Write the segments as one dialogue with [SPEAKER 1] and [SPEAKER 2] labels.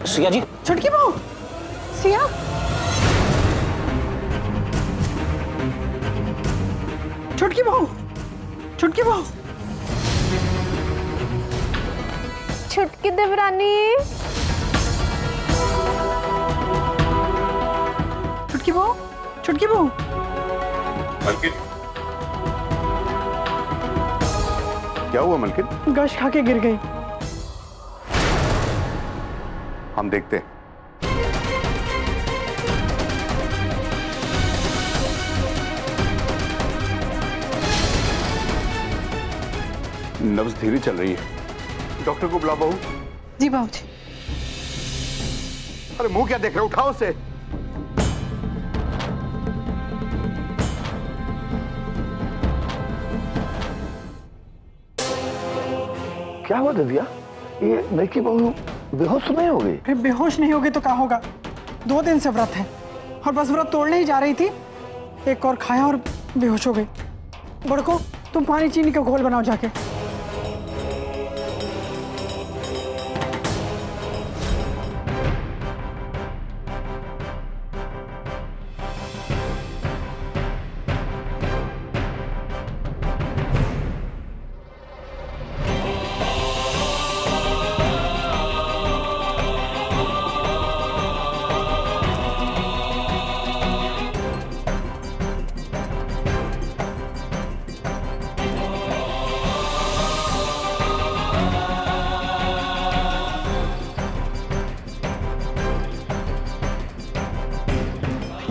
[SPEAKER 1] सिया जी।
[SPEAKER 2] छुटकी बहू, सिया। छुटकी बहू, छुटकी बहू,
[SPEAKER 3] छुटकी देवरानी।
[SPEAKER 2] छुटकी बहू, छुटकी बहू।
[SPEAKER 4] मलकिन, क्या हुआ मलकिन?
[SPEAKER 2] गश खा के गिर गई।
[SPEAKER 4] हम देखते हैं। नब्ज धीरे चल रही है। डॉक्टर को बुला बहू।
[SPEAKER 2] जी बाबूजी।
[SPEAKER 4] अरे मुंह क्या देख रहे हो, उठाओ उसे।
[SPEAKER 5] क्या हुआ दिव्या? ये लड़की बहू बेहोश तो नहीं हो गई?
[SPEAKER 2] फिर बेहोश नहीं होगी तो क्या होगा? 2 दिन से व्रत है और बस व्रत तोड़ने ही जा रही थी, एक और खाया और बेहोश हो गई। बड़को, तुम पानी चीनी का घोल बनाओ जाके।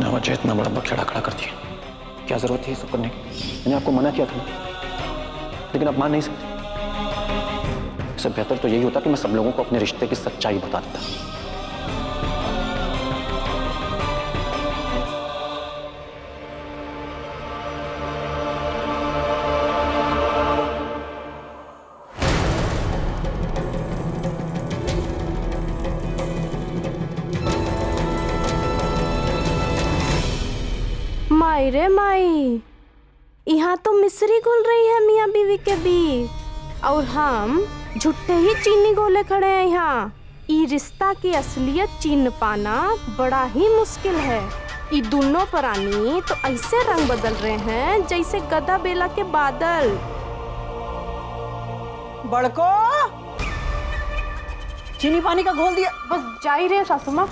[SPEAKER 1] वजह इतना बड़ा बखेड़ा खड़ा कर दिया, क्या जरूरत थी ये सब करने की? मैंने आपको मना किया था, लेकिन आप मान नहीं सकते। इससे बेहतर तो यही होता कि मैं सब लोगों को अपने रिश्ते की सच्चाई बता देता।
[SPEAKER 3] माई रे माई, यहाँ तो मिश्री घुल रही है मियाँ बीवी के बीच, और हम झूठे ही चीनी घोले खड़े हैं यहाँ। ये रिश्ता की असलियत चीन पाना बड़ा ही मुश्किल है। ये दोनों प्राणी तो ऐसे रंग बदल रहे हैं जैसे गधा बेला के बादल।
[SPEAKER 2] बड़को, चीनी पानी का घोल दिया।
[SPEAKER 3] बस जा ही रहे सासू माँ।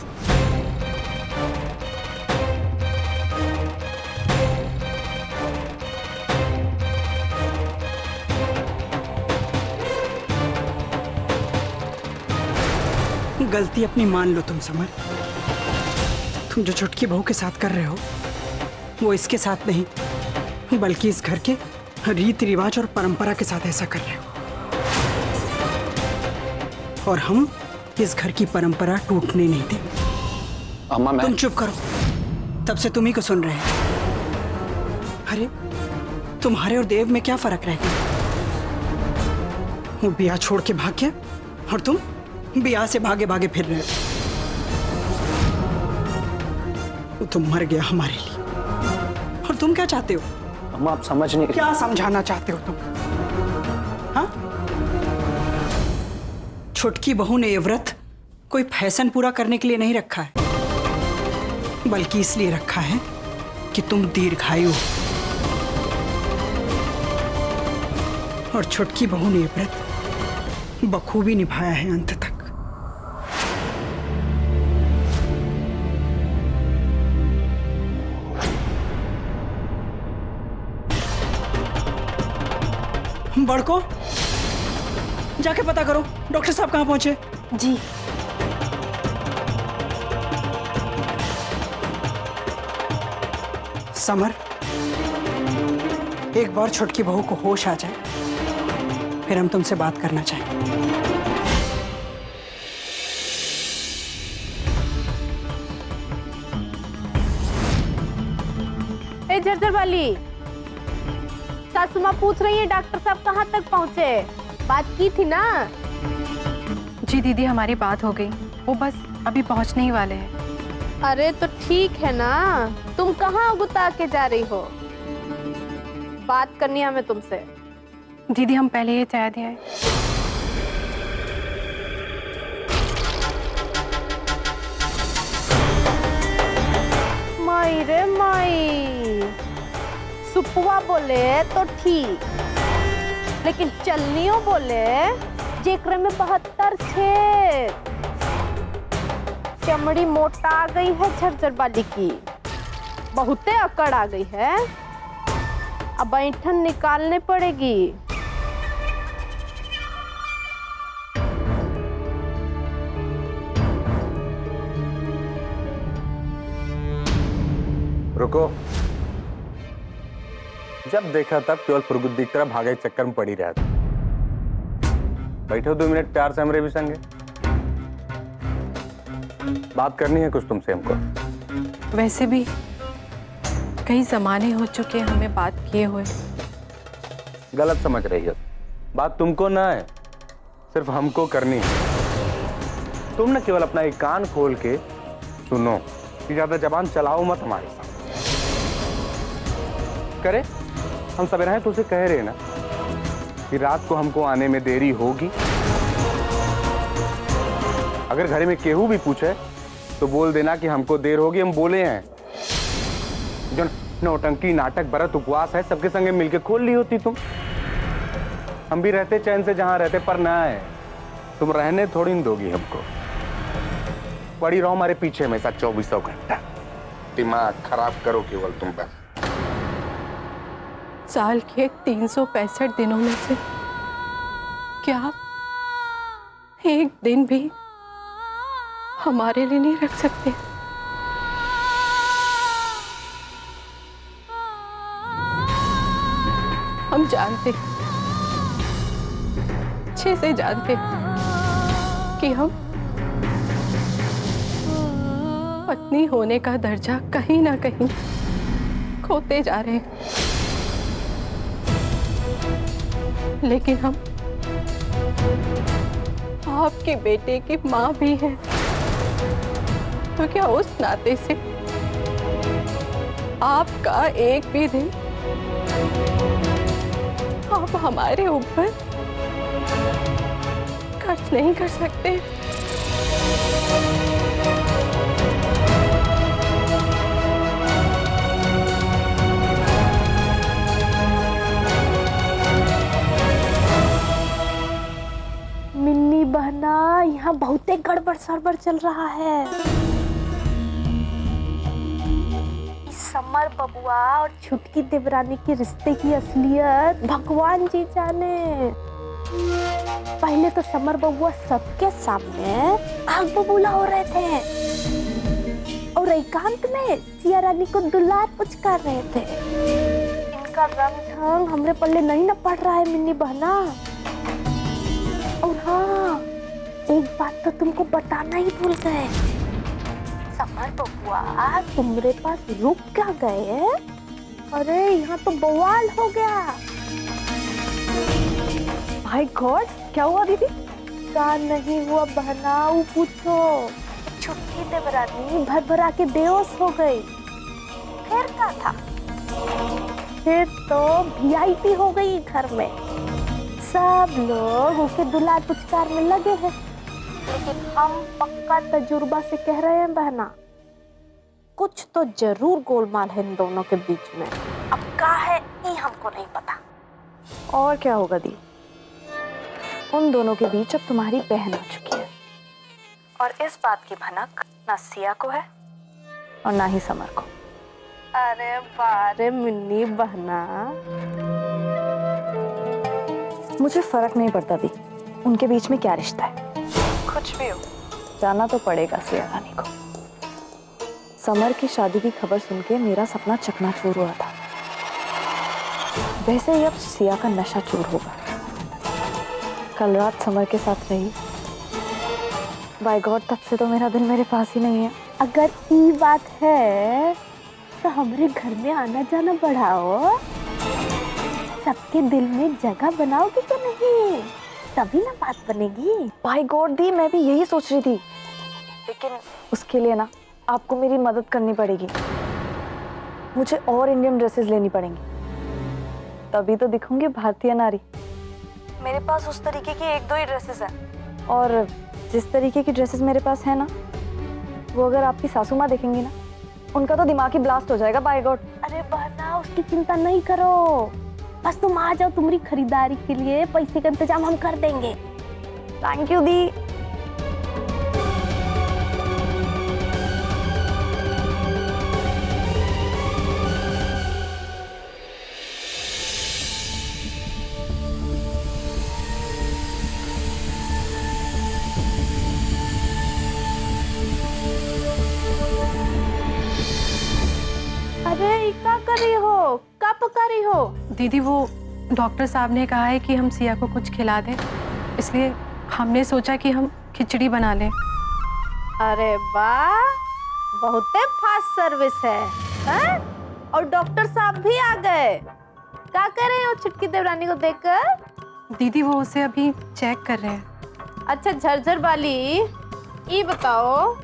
[SPEAKER 2] गलती अपनी मान लो तुम समर। तुम जो छुटकी बहू के साथ कर रहे हो वो इसके साथ नहीं, बल्कि इस घर के रीति रिवाज और परंपरा के साथ ऐसा कर रहे हो। और हम इस घर की परंपरा टूटने नहीं देंगे।
[SPEAKER 1] अम्मा, मैं...
[SPEAKER 2] तुम चुप करो, तब से तुम ही को सुन रहे हैं। अरे तुम्हारे और देव में क्या फर्क रह गया? वो बिया छोड़ के भाग गया और तुम बिया से भागे भागे फिर रहे हो। तुम मर गया हमारे लिए, और तुम क्या चाहते हो?
[SPEAKER 1] अम्मा, आप समझ नहीं।
[SPEAKER 2] क्या समझाना चाहते हो तुम? हाँ? छुटकी बहू ने ये व्रत कोई फैशन पूरा करने के लिए नहीं रखा है, बल्कि इसलिए रखा है कि तुम दीर्घायु हो। और छुटकी बहू ने ये व्रत बखूबी निभाया है अंत तक। बड़को, जाके पता करो डॉक्टर साहब कहाँ पहुंचे।
[SPEAKER 3] जी।
[SPEAKER 2] समर, एक बार छुटकी बहू को होश आ जाए, फिर हम तुमसे बात करना चाहेंगे।
[SPEAKER 3] ए जर्जर वाली, सासू माँ पूछ रही है डॉक्टर साहब कहाँ तक पहुँचे? बात की थी ना?
[SPEAKER 6] जी दीदी, हमारी बात हो गई, वो बस अभी पहुँचने ही वाले हैं।
[SPEAKER 3] अरे तो ठीक है ना, तुम कहाँ उगता के जा रही हो? बात करनी है हमें तुमसे।
[SPEAKER 6] दीदी, हम पहले ये चाय दिया है।
[SPEAKER 3] पपुआ बोले तो ठीक, लेकिन चलनियों बोले जेकरे में 72 छेद। चमड़ी मोटा गई है झरझर वाली की, बहुते अकड़ आ गई है, अब ऐंठन निकालने पड़ेगी।
[SPEAKER 7] रुको। जब देखा तब केवल फुरगुद्दी की तरह भागे चक्कर में पड़ी रहा था। बैठो 2 मिनट प्यार से हमरे भी संगे। बात करनी है कुछ तुमसे हमको।
[SPEAKER 6] वैसे भी कई जमाने हो चुके हैं हमें बात किए हुए।
[SPEAKER 7] गलत समझ रही हो, बात तुमको ना है, सिर्फ हमको करनी है। तुम ना केवल अपना एक कान खोल के सुनो, कि ज्यादा जबान चलाओ मत हमारे साथ। करे हम सवेरे हैं तो उसे कह रहे ना कि रात को हमको आने में देरी होगी। अगर घर में केहू भी पूछे तो बोल देना कि हमको देर होगी, हम बोले हैं। जो नौटंकी नाटक व्रत उपवास है सबके संगे मिलके खोल ली होती तुम। हम भी रहते चैन से जहां रहते, पर ना है तुम रहने थोड़ी न दोगी हमको। पड़ी रहो हमारे पीछे हमेशा 24 घंटा, दिमाग खराब करो केवल तुम बस।
[SPEAKER 6] साल के 365 दिनों में से क्या आप एक दिन भी हमारे लिए नहीं रख सकते? हम जानते, अच्छे से जानते कि हम पत्नी होने का दर्जा कहीं ना कहीं खोते जा रहे हैं, लेकिन हम आपके बेटे की मां भी हैं, तो क्या उस नाते से आपका एक भी दिन आप हमारे ऊपर खर्च नहीं कर सकते?
[SPEAKER 3] मिन्नी बहना, यहाँ बहुते गड़बड़ सड़बड़ चल रहा है। समर बबुआ और छुटकी देवरानी के रिश्ते की असलियत भगवान जी जाने। पहले तो समर बबुआ सबके सामने आग बबूला हो रहे थे और एकांत में सिया रानी को दुलार पुचकार रहे थे। इनका रंग ढंग हमरे पल्ले नहीं न पड़ रहा है मिन्नी बहना। और हाँ, एक बात तो तुमको बताना ही भूल गए। समर बबुआ तुम्हारे पास रुक क्या गए? अरे यहाँ तो बवाल हो गया।
[SPEAKER 8] माय गॉड, क्या हुआ दीदी?
[SPEAKER 3] क्या नहीं हुआ बहना, वो पूछो। छुटकी देवरानी भर भरा के बेहोश हो गई। फिर क्या था? फिर तो वीआईपी हो गई घर में। सब लोग उसके दुलार पुचकार में लगे हैं, लेकिन हम पक्का तजुर्बा से कह रहे हैं बहना, कुछ तो जरूर गोलमाल है इन दोनों के बीच में। अब क्या है ये हमको नहीं पता।
[SPEAKER 8] और क्या होगा दी? उन दोनों के बीच अब तुम्हारी बहन आ चुकी है, और इस बात की भनक ना सिया को है और ना ही समर को।
[SPEAKER 3] अरे बारे मिन्नी बहना,
[SPEAKER 8] मुझे फर्क नहीं पड़ता दी उनके बीच में क्या रिश्ता है। कुछ भी हो, जाना तो पड़ेगा सिया रानी को। समर की शादी की खबर सुन के मेरा सपना चकनाचूर हुआ था, वैसे ही अब सिया का नशा चूर होगा। कल रात समर के साथ रही, बाय गॉड तब से तो मेरा दिल मेरे पास ही नहीं है।
[SPEAKER 3] अगर ये बात है तो हमारे घर में आना जाना बढ़ाओ, सबके दिल में जगह बनाओगे तो नहीं, तभी ना बात बनेगी।
[SPEAKER 8] बाय गॉड दी, मैं भी यही सोच रही थी, लेकिन उसके लिए ना आपको मेरी मदद करनी पड़ेगी। मुझे और इंडियन ड्रेसेस लेनी पड़ेंगी, तभी तो दिखूंगी भारतीय नारी। मेरे पास उस तरीके की 1-2 ही ड्रेसेस हैं, और जिस तरीके की ड्रेसेस मेरे पास है ना, वो अगर आपकी सासू माँ देखेंगी ना उनका तो दिमाग ही ब्लास्ट हो जाएगा बाय गॉड।
[SPEAKER 3] अरे बहना उसकी चिंता नहीं करो, बस तुम आ जाओ, तुम्हारी खरीदारी के लिए पैसे का इंतजाम हम कर देंगे।
[SPEAKER 8] थैंक यू दी।
[SPEAKER 3] अरे क्या कर रही हो, कब कर रही हो?
[SPEAKER 6] दीदी वो डॉक्टर साहब ने कहा है कि हम सिया को कुछ खिला दें, इसलिए हमने सोचा कि हम खिचड़ी बना लें।
[SPEAKER 3] अरे वाह, बहुत फास्ट सर्विस है, हैं? और डॉक्टर साहब भी आ गए। क्या कर रहे हो छुटकी देवरानी को देखकर?
[SPEAKER 6] दीदी वो उसे अभी चेक कर रहे हैं।
[SPEAKER 3] अच्छा झरझर वाली, ये बताओ,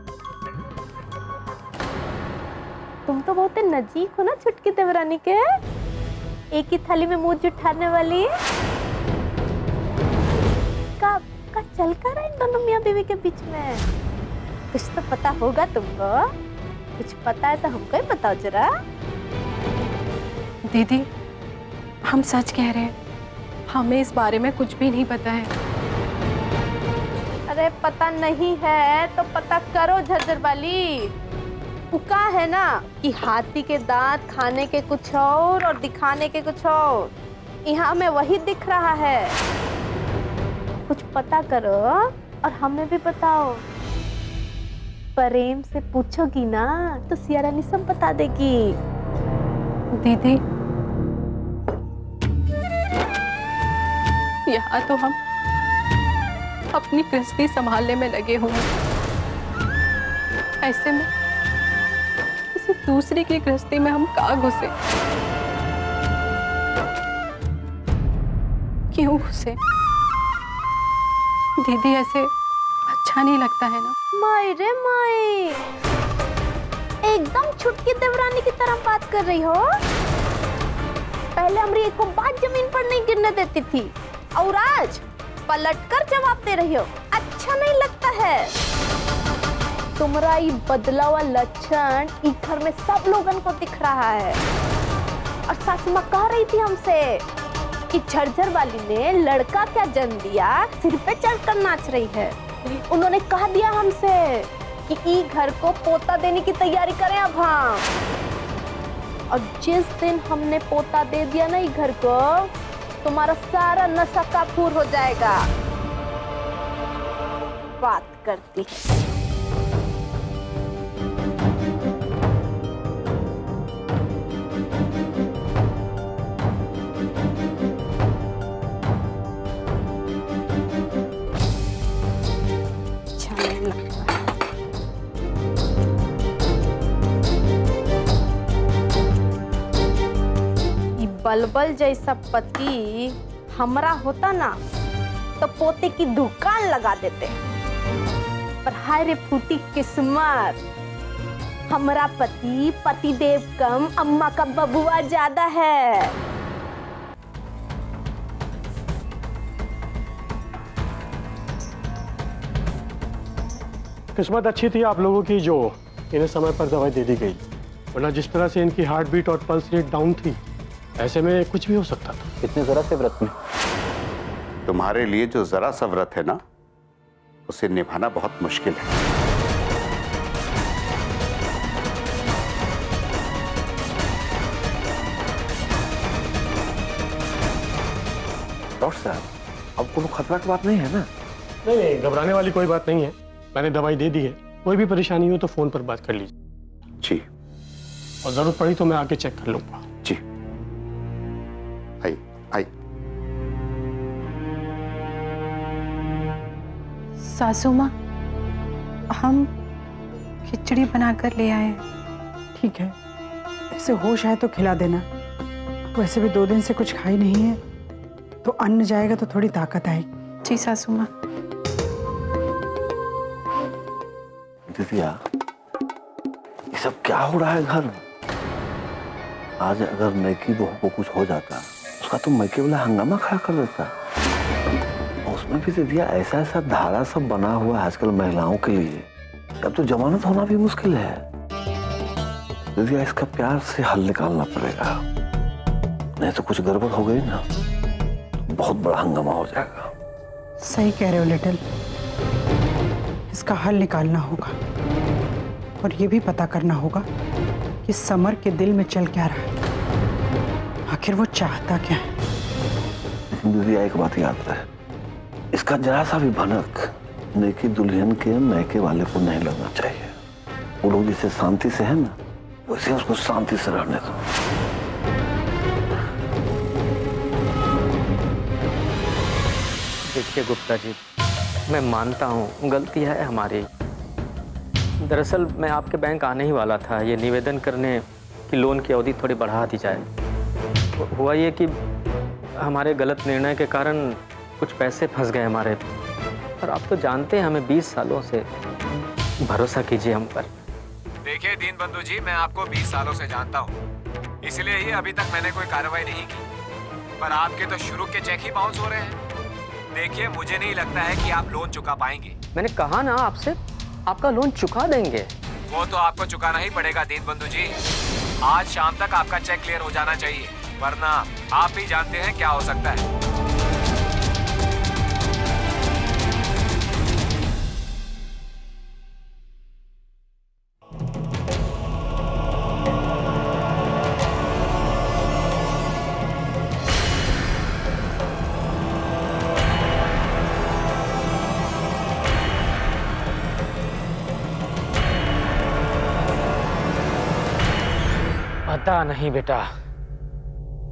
[SPEAKER 3] तुम तो बहुत नजीक हो ना छुटकी देवरानी के, एक ही थाली में मुंह जुठाने वाली। का चल कर रहा है इन दोनों मियाँ बीवी के बीच में? कुछ तो पता होगा तुमको, कुछ पता है तो हमको ही बताओ जरा।
[SPEAKER 6] दीदी हम सच कह रहे हैं, हमें इस बारे में कुछ भी नहीं पता है।
[SPEAKER 3] अरे पता नहीं है तो पता करो झरझर वाली। उका है ना कि हाथी के दांत खाने के कुछ और दिखाने के कुछ और, यहाँ में वही दिख रहा है। कुछ पता करो और हमें भी बताओ। प्रेम से पूछोगी ना तो सिया रानी सब बता देगी।
[SPEAKER 6] दीदी यहाँ तो हम अपनी गृहस्थी संभालने में लगे हुए हैं, ऐसे में किसी दूसरी की गृहस्थी में हम कहाँ घुसे? क्यों घुसे? दीदी ऐसे अच्छा नहीं लगता है ना।
[SPEAKER 3] माई रे माई, एकदम छुटकी देवरानी की तरह बात कर रही हो। पहले हमारी एक बात जमीन पर नहीं गिरने देती थी और आज पलटकर जवाब दे रही हो। अच्छा नहीं लगता है तुम्हारा ये बदला हुआ लक्षण इस घर में सब लोगन को दिख रहा है। और सच में कह रही थी हमसे कि झरझर वाली ने लड़का क्या जन्म दिया, सिर पे चढ़कर नाच रही है। उन्होंने कह दिया हमसे कि ई घर को पोता देने की तैयारी करें अब हम। और जिस दिन हमने पोता दे दिया ना इस घर को, तुम्हारा सारा नशा काफूर हो जाएगा। बात करती है। अच्छा नहीं लगता है। ये बलबल जैसा पति हमरा होता ना तो पोते की दुकान लगा देते। पर हाय रे फूटी किस्मत, हमरा पति देव कम अम्मा का बबुआ ज्यादा है।
[SPEAKER 9] किस्मत अच्छी थी आप लोगों की जो इन्हें समय पर दवाई दे दी गई, वरना जिस तरह से इनकी हार्ट बीट और पल्स रेट डाउन थी, ऐसे में कुछ भी हो सकता था।
[SPEAKER 1] इतने जरा से व्रत में
[SPEAKER 4] तुम्हारे लिए जो जरा सा व्रत है ना, उसे निभाना बहुत मुश्किल है।
[SPEAKER 5] डॉक्टर साहब, अब कोई खतरा की बात नहीं है ना?
[SPEAKER 9] नहीं, घबराने वाली कोई बात नहीं है। मैंने दवाई दे दी है, कोई भी परेशानी हो तो फोन पर बात कर लीजिए।
[SPEAKER 4] जी।
[SPEAKER 9] और जरूरत पड़ी तो मैं आके चेक कर लूंगा।
[SPEAKER 4] जी। आई आई।
[SPEAKER 6] सासू माँ, हम खिचड़ी बनाकर ले आए हैं।
[SPEAKER 2] ठीक है, ऐसे होश आए तो खिला देना। वैसे भी 2 दिन से कुछ खाई नहीं है, तो अन्न जाएगा तो थोड़ी ताकत आएगी।
[SPEAKER 6] जी सासू माँ।
[SPEAKER 5] दिव्या, ये सब क्या हो रहा है घर में? आज अगर नैकी बहू को कुछ हो जाता, उसका तो मैके वाला हंगामा खड़ा कर देता। और उसमें भी दिव्या ऐसा ऐसा धारा सब बना हुआ है आजकल महिलाओं के लिए, अब तो जमानत होना भी मुश्किल है। दीदी इसका प्यार से हल निकालना पड़ेगा, नहीं तो कुछ गड़बड़ हो गई ना तो बहुत बड़ा हंगामा हो जाएगा।
[SPEAKER 2] सही कह रहे हो लिटिल, इसका हल निकालना होगा और ये भी पता करना होगा कि समर के दिल में चल क्या रहा है, आखिर वो चाहता क्या है।
[SPEAKER 5] लेकिन दीदी एक बात याद रहे, इसका जरा सा भी भनक नेकी दुल्हन के मैके वाले को नहीं लगना चाहिए। वो लोग जिसे शांति से है ना, वैसे उसको शांति से रहने दो।
[SPEAKER 10] देखिए गुप्ता जी, मैं मानता हूँ गलती है हमारी। दरअसल मैं आपके बैंक आने ही वाला था ये निवेदन करने कि लोन की अवधि थोड़ी बढ़ा दी जाए। हुआ ये कि हमारे गलत निर्णय के कारण कुछ पैसे फंस गए हमारे, और आप तो जानते हैं हमें 20 सालों से। भरोसा कीजिए हम पर।
[SPEAKER 11] देखिए दीनबंधु जी, मैं आपको 20 सालों से जानता हूँ, इसलिए ही अभी तक मैंने कोई कार्रवाई नहीं की, पर आपके तो शुरू के चेक ही बाउंस हो रहे हैं। देखिए मुझे नहीं लगता है कि आप लोन चुका पाएंगे।
[SPEAKER 10] मैंने कहा ना आपसे, आपका लोन चुका देंगे।
[SPEAKER 11] वो तो आपको चुकाना ही पड़ेगा दीनबंधु जी। आज शाम तक आपका चेक क्लियर हो जाना चाहिए, वरना आप भी जानते हैं क्या हो सकता है।
[SPEAKER 10] पता नहीं बेटा,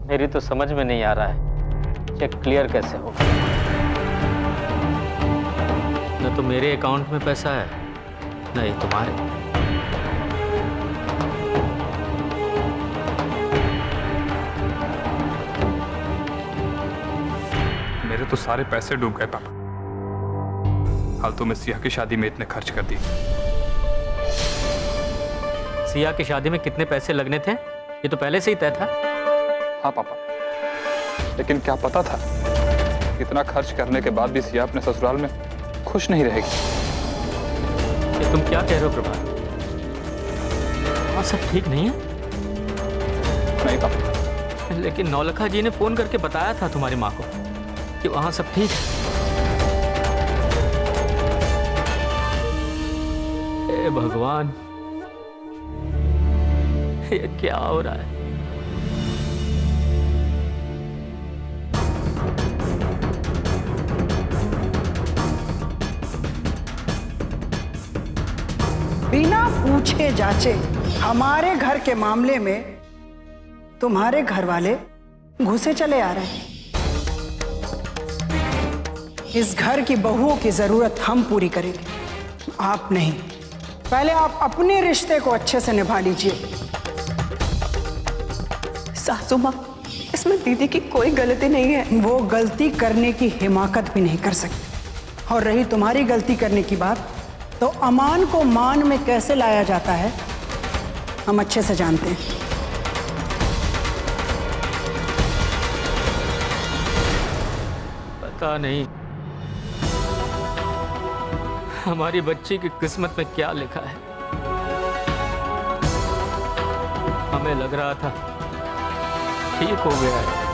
[SPEAKER 10] मेरी तो समझ में नहीं आ रहा है चेक क्लियर कैसे होगा। न तो मेरे अकाउंट में पैसा है, न ही तुम्हारे।
[SPEAKER 12] मेरे तो सारे पैसे डूब गए पापा। फालतू में सिया की शादी में इतने खर्च कर दिए।
[SPEAKER 10] सिया की शादी में कितने पैसे लगने थे ये तो पहले से ही तय था।
[SPEAKER 12] हाँ पापा, लेकिन क्या पता था इतना खर्च करने के बाद भी सिया अपने ससुराल में खुश नहीं रहेगी।
[SPEAKER 10] ये तुम क्या कह रहे हो प्रभात? वहाँ सब ठीक नहीं है?
[SPEAKER 12] नहीं पापा।
[SPEAKER 10] लेकिन नौलखा जी ने फोन करके बताया था तुम्हारी माँ को कि वहाँ सब ठीक है। हे भगवान, ये क्या हो रहा है?
[SPEAKER 2] बिना पूछे जाचे हमारे घर के मामले में तुम्हारे घर वाले घुसे चले आ रहे हैं। इस घर की बहुओं की जरूरत हम पूरी करेंगे, आप नहीं। पहले आप अपने रिश्ते को अच्छे से निभा लीजिए।
[SPEAKER 6] सासू माँ, इसमें दीदी की कोई गलती नहीं है।
[SPEAKER 2] वो गलती करने की हिमाकत भी नहीं कर सकती। और रही तुम्हारी गलती करने की बात, तो अमान को मान में कैसे लाया जाता है हम अच्छे से जानते हैं।
[SPEAKER 10] पता नहीं हमारी बच्ची की किस्मत में क्या लिखा है। हमें लग रहा था ठीक हो गया है।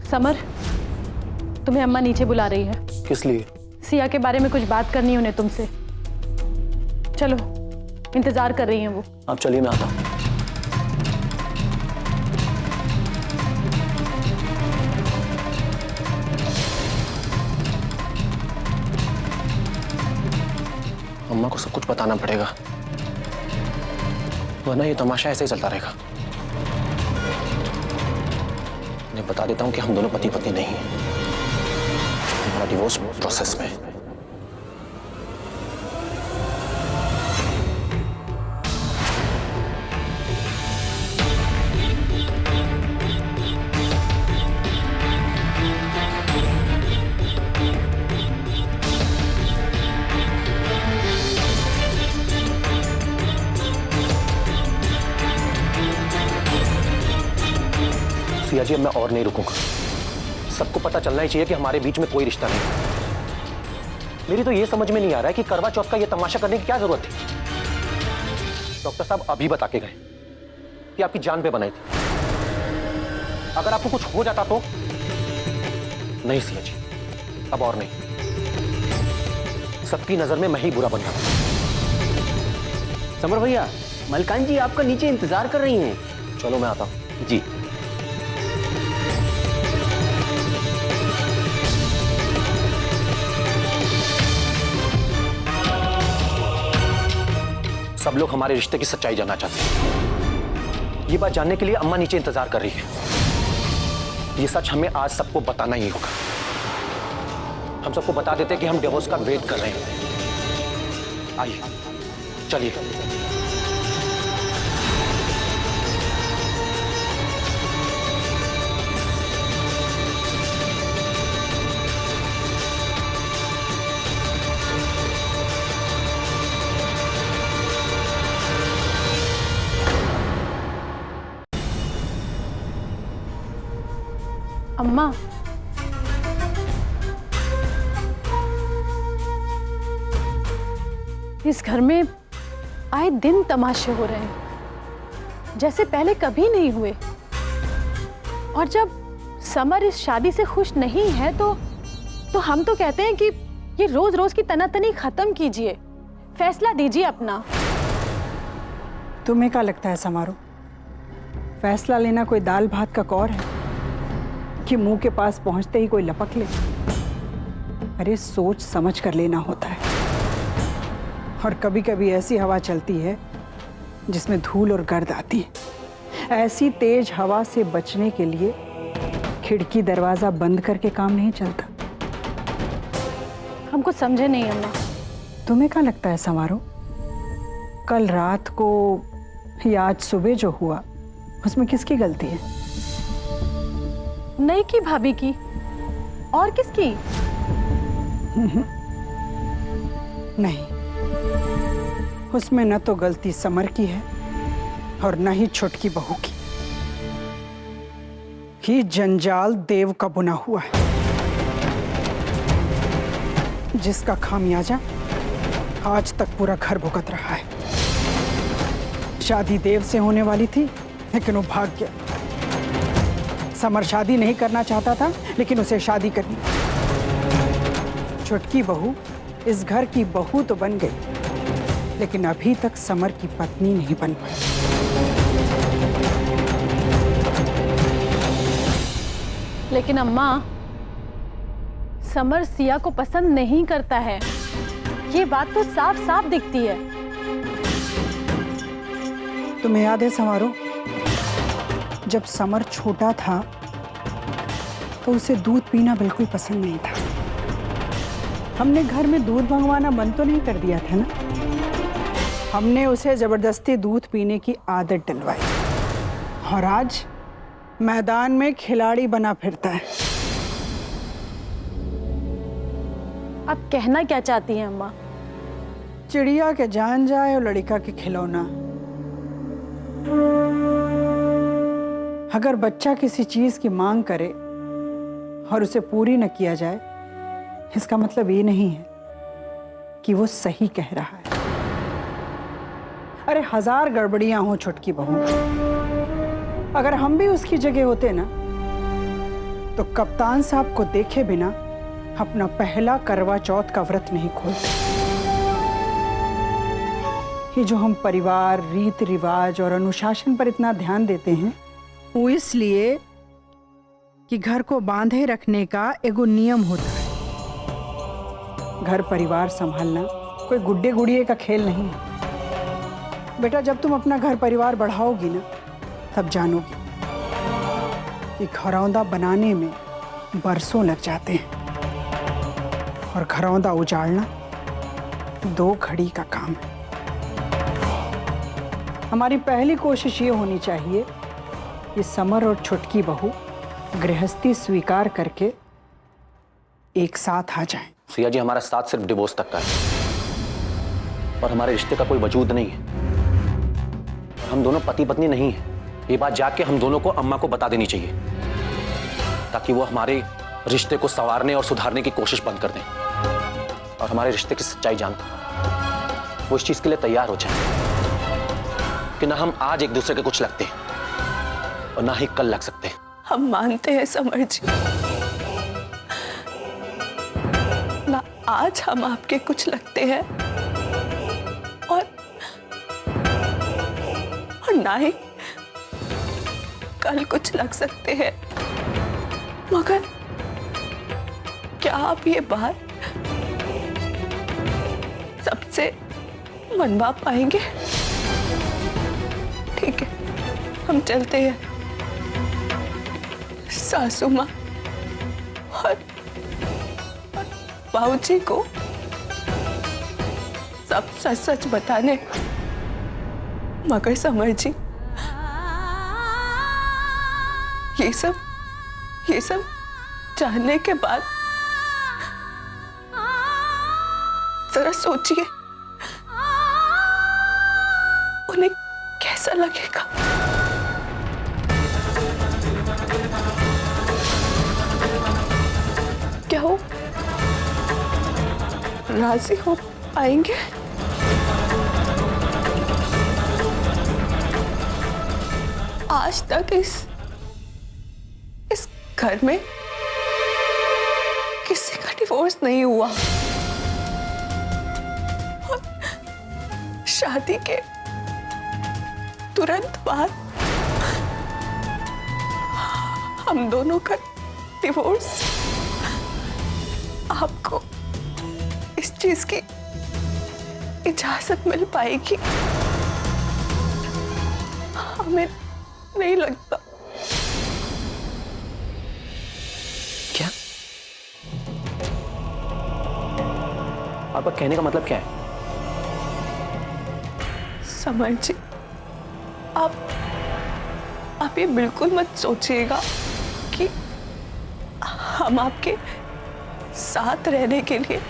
[SPEAKER 6] समर, तुम्हें अम्मा नीचे बुला रही है।
[SPEAKER 1] किस लिए?
[SPEAKER 6] सिया के बारे में कुछ बात करनी है उन्हें तुमसे। चलो, इंतजार कर रही हैं वो।
[SPEAKER 1] आप चलिए, मैं आता हूं। अम्मा को सब कुछ बताना पड़ेगा, वरना ये तमाशा ऐसे ही चलता रहेगा। मैं बता देता हूं कि हम दोनों पति पत्नी नहीं हैं। हमारा डिवोर्स प्रोसेस में। सिया जी, अब मैं और नहीं रुकूंगा। सबको पता चलना ही चाहिए कि हमारे बीच में कोई रिश्ता नहीं। मेरी तो ये समझ में नहीं आ रहा है कि करवा चौथ का ये तमाशा करने की क्या जरूरत थी। डॉक्टर साहब अभी बता के गए कि आपकी जान पे बनाई थी। अगर आपको कुछ हो जाता तो? नहीं सिया जी, अब और नहीं। सबकी नजर में मैं ही बुरा बन रहा हूं।
[SPEAKER 10] समर भैया, मलकान जी आपका नीचे इंतजार कर रही हैं।
[SPEAKER 1] चलो मैं आता हूं।
[SPEAKER 10] जी।
[SPEAKER 1] सब लोग हमारे रिश्ते की सच्चाई जानना चाहते हैं। ये बात जानने के लिए अम्मा नीचे इंतजार कर रही है। ये सच हमें आज सबको बताना ही होगा। हम सबको बता देते हैं कि हम डिवोर्स का वेट कर रहे हैं। आइए, चलिए।
[SPEAKER 6] अम्मा, इस घर में आए दिन तमाशे हो रहे हैं, जैसे पहले कभी नहीं हुए। और जब समर इस शादी से खुश नहीं है तो हम तो कहते हैं कि ये रोज रोज की तनातनी खत्म कीजिए, फैसला दीजिए अपना।
[SPEAKER 2] तुम्हें क्या लगता है समारो, फैसला लेना कोई दाल भात का कौर है कि मुंह के पास पहुंचते ही कोई लपक ले? अरे सोच समझ कर लेना होता है। और कभी कभी ऐसी हवा चलती है जिसमें धूल और गर्द आती है। ऐसी तेज हवा से बचने के लिए खिड़की दरवाजा बंद करके काम नहीं चलता।
[SPEAKER 6] हम कुछ समझे नहीं अम्मा।
[SPEAKER 2] तुम्हें क्या लगता है समारो, कल रात को या आज सुबह जो हुआ उसमें किसकी गलती है?
[SPEAKER 6] नहीं की भाभी की, और किसकी?
[SPEAKER 2] नहीं, उसमें न तो गलती समर की है और न ही छोटकी बहू की। ये जंजाल देव का बुना हुआ है, जिसका खामियाजा आज तक पूरा घर भुगत रहा है। शादी देव से होने वाली थी लेकिन वो भाग गया। समर शादी नहीं करना चाहता था लेकिन उसे शादी करनी। छोटकी बहू इस घर की बहू तो बन गई लेकिन अभी तक समर की पत्नी नहीं बन पाई।
[SPEAKER 6] लेकिन अम्मा, समर सिया को पसंद नहीं करता है, ये बात तो साफ साफ दिखती है।
[SPEAKER 2] तुम्हें याद है समारो, जब समर छोटा था तो उसे दूध पीना बिल्कुल पसंद नहीं था। हमने घर में दूध मंगवाना बंद तो नहीं कर दिया था ना, हमने उसे जबरदस्ती दूध पीने की आदत डलवाई और आज मैदान में खिलाड़ी बना फिरता है।
[SPEAKER 6] आप कहना क्या चाहती हैं अम्मा?
[SPEAKER 2] चिड़िया के जान जाए और लड़का के खिलौना। अगर बच्चा किसी चीज की मांग करे और उसे पूरी न किया जाए, इसका मतलब ये नहीं है कि वो सही कह रहा है। अरे हजार गड़बड़ियां हो छोटकी बहू, अगर हम भी उसकी जगह होते ना तो कप्तान साहब को देखे बिना अपना पहला करवा चौथ का व्रत नहीं खोलते। ये जो हम परिवार, रीत रिवाज और अनुशासन पर इतना ध्यान देते हैं, वो इसलिए कि घर को बांधे रखने का एगो नियम होता है। घर परिवार संभालना कोई गुड्डे गुड़िए का खेल नहीं है। बेटा, जब तुम अपना घर परिवार बढ़ाओगी ना, तब जानोगी कि घरौंदा बनाने में बरसों लग जाते हैं और घरौंदा उजाड़ना 2 घड़ी का काम है। हमारी पहली कोशिश ये होनी चाहिए कि समर और छुटकी बहू गृहस्थी स्वीकार करके एक साथ आ जाएं।
[SPEAKER 1] सिया जी, हमारा साथ सिर्फ डिवोर्स तक का है और हमारे रिश्ते का कोई वजूद नहीं है। हम दोनों पति पत्नी नहीं है। ये बात जाके हम दोनों को अम्मा को बता देनी चाहिए। ताकि वो हमारे रिश्ते को संवारने और सुधारने की कोशिश बंद कर दें और हमारे रिश्ते की सच्चाई जानकर वो इस चीज के लिए तैयार हो जाए कि ना हम आज एक दूसरे के कुछ लगते और ना ही कल लग सकते।
[SPEAKER 13] हम मानते हैं समर जी, ना आज हम आपके कुछ लगते हैं और ना ही कल कुछ लग सकते हैं, मगर क्या आप ये बात सबसे मनवा पाएंगे? ठीक है, हम चलते हैं। सासू माँ और बाबूजी को सब सच सच बताने, मगर समर जी ये सब जानने के बाद जरा सोचिए उन्हें कैसा लगेगा। क्या वो राजी हो पाएंगे? आज तक इस घर में किसी का डिवोर्स नहीं हुआ और शादी के तुरंत बाद हम दोनों का डिवोर्स। आपको इस चीज की इजाजत मिल पाएगी? हमें नहीं लगता।
[SPEAKER 1] क्या? आपका कहने का मतलब क्या है?
[SPEAKER 13] समर जी, आप ये बिल्कुल मत सोचिएगा कि हम आपके साथ रहने के लिए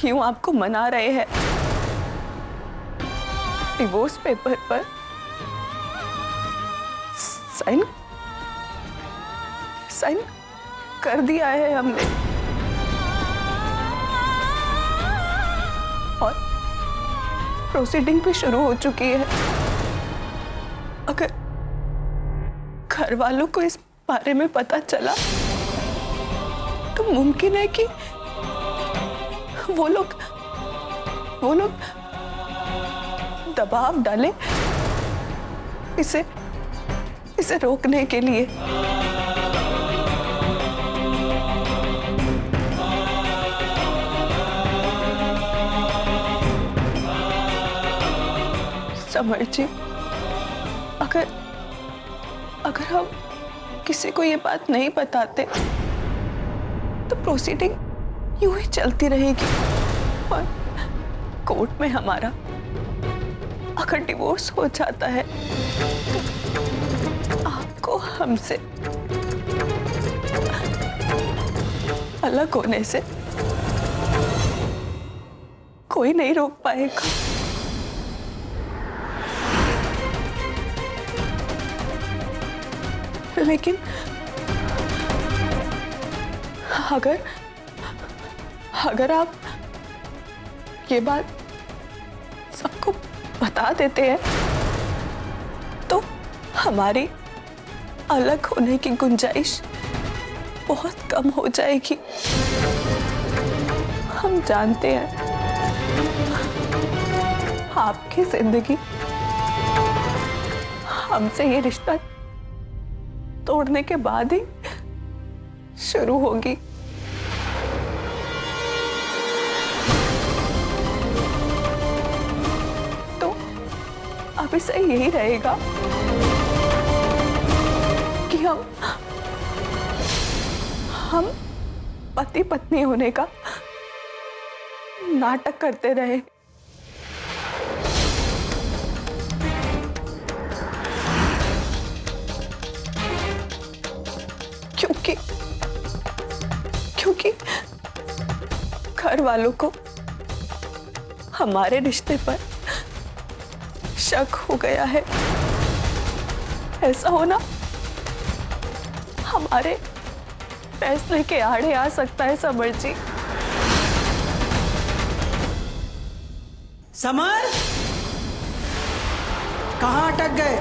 [SPEAKER 13] यूं आपको मना रहे हैं। डिवोर्स पेपर पर साइन कर दिया है हमने और प्रोसीडिंग भी शुरू हो चुकी है। अगर घर वालों को इस बारे में पता चला तो मुमकिन है कि वो लोग दबाव डालें इसे रोकने के लिए। समर जी, अगर हम किसी को ये बात नहीं बताते तो प्रोसीडिंग यूं ही चलती रहेगी और कोर्ट में हमारा अगर डिवोर्स हो जाता है तो आपको हमसे अलग होने से कोई नहीं रोक पाएगा। लेकिन अगर आप ये बात सबको बता देते हैं तो हमारी अलग होने की गुंजाइश बहुत कम हो जाएगी। हम जानते हैं आपकी जिंदगी हमसे ये रिश्ता तोड़ने के बाद ही शुरू होगी। तो अभी से यही रहेगा कि हम पति पत्नी होने का नाटक करते रहे। क्योंकि घर वालों को हमारे रिश्ते पर शक हो गया है। ऐसा होना हमारे फैसले के आड़े आ सकता है समर जी।
[SPEAKER 2] समर, कहाँ अटक गए?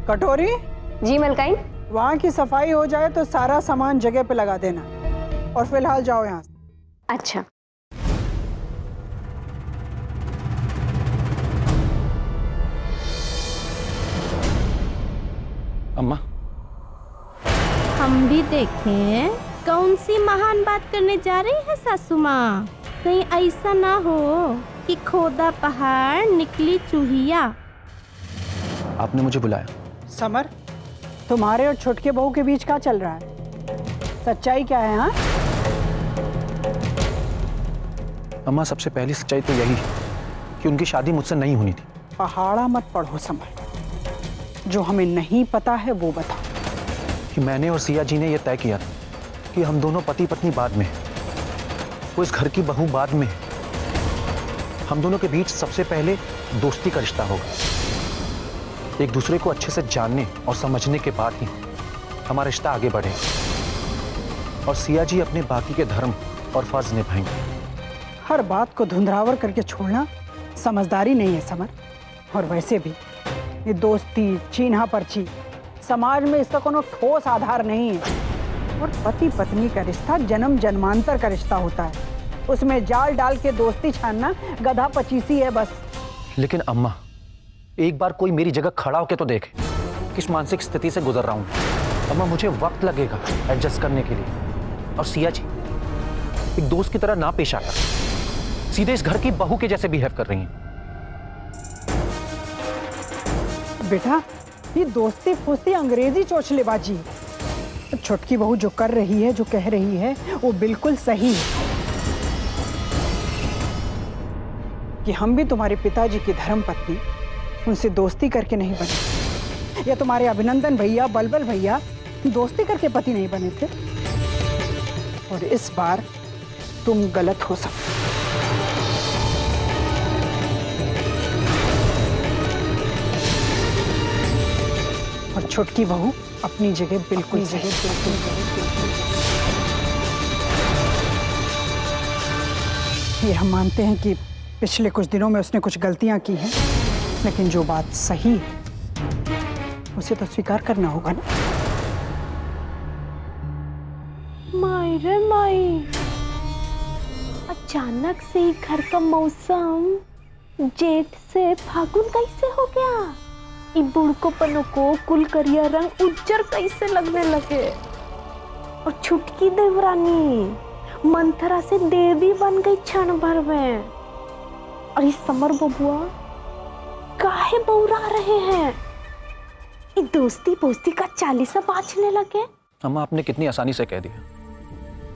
[SPEAKER 2] कटोरी
[SPEAKER 8] जी मलकाइन।
[SPEAKER 2] वहाँ की सफाई हो जाए तो सारा सामान जगह पे लगा देना और फिलहाल जाओ यहाँ से।
[SPEAKER 8] अच्छा।
[SPEAKER 1] अम्मा,
[SPEAKER 3] हम भी देखें कौन सी महान बात करने जा रही है सासू माँ। कहीं ऐसा ना हो कि खोदा पहाड़ निकली चूहिया।
[SPEAKER 1] आपने मुझे बुलाया?
[SPEAKER 2] समर, तुम्हारे और छोटके बहू के बीच क्या चल रहा है? सच्चाई क्या है? हाँ
[SPEAKER 1] अम्मा, सबसे पहली सच्चाई तो यही कि उनकी शादी मुझसे नहीं होनी थी।
[SPEAKER 2] पहाड़ा मत पढ़ो समर, जो हमें नहीं पता है वो बताओ।
[SPEAKER 1] कि मैंने और सिया जी ने यह तय किया था कि हम दोनों पति पत्नी बाद में, वो इस घर की बहू बाद में। हम दोनों के बीच सबसे पहले दोस्ती का रिश्ता होगा। एक दूसरे को अच्छे से जानने और समझने के बाद ही हमारा रिश्ता आगे बढ़ेगा और सिया जी अपने बाकी के धर्म और फर्ज निभाएंगे।
[SPEAKER 2] हर बात को धुंधलावर करके छोड़ना समझदारी नहीं है समर। और वैसे भी ये दोस्ती चीन्हा पर्ची, समाज में इसका कोनो ठोस आधार नहीं है। और पति पत्नी का रिश्ता जन्म जन्मांतर का रिश्ता होता है। उसमें जाल डाल के दोस्ती छानना गधा पचीसी है बस।
[SPEAKER 1] लेकिन अम्मा, एक बार कोई मेरी जगह खड़ा होकर तो देखे किस मानसिक स्थिति से गुजर रहा हूं। अम्मा, मुझे वक्त लगेगा एडजस्ट करने के लिए। और सिया जी एक दोस्त की तरह ना पेश आकर सीधे इस घर की बहू के जैसे बिहेव कर रही हैं।
[SPEAKER 2] बेटा, ये दोस्ती फुस्ती अंग्रेजी चोचलेबाजी। छोटकी बहू जो कर रही है, जो कह रही है, वो बिल्कुल सही है कि हम भी तुम्हारे पिताजी की धर्म पत्नी उनसे दोस्ती करके नहीं बने, या तुम्हारे अभिनंदन भैया, बलबल भैया दोस्ती करके पति नहीं बने थे। और इस बार तुम गलत हो सकते। और छोटकी बहू अपनी जगह बिल्कुल ये हम मानते हैं कि पिछले कुछ दिनों में उसने कुछ गलतियां की हैं, लेकिन जो बात सही है उसे तो स्वीकार करना होगा ना।
[SPEAKER 3] माई रे माई, अचानक से ही घर का मौसम जेठ से फागुन कैसे हो गया? इ बुढ़कोपनों को कुल करिया रंग उज्जर कैसे लगने लगे? और छुटकी देवरानी मंथरा से देवी बन गई क्षण भर में। और इस समर बबुआ काहे बौरा रहे हैं? ये दोस्ती पोस्ती का चालीसा बाजने लगे।
[SPEAKER 1] अम्मा, आपने कितनी आसानी से कह दिया,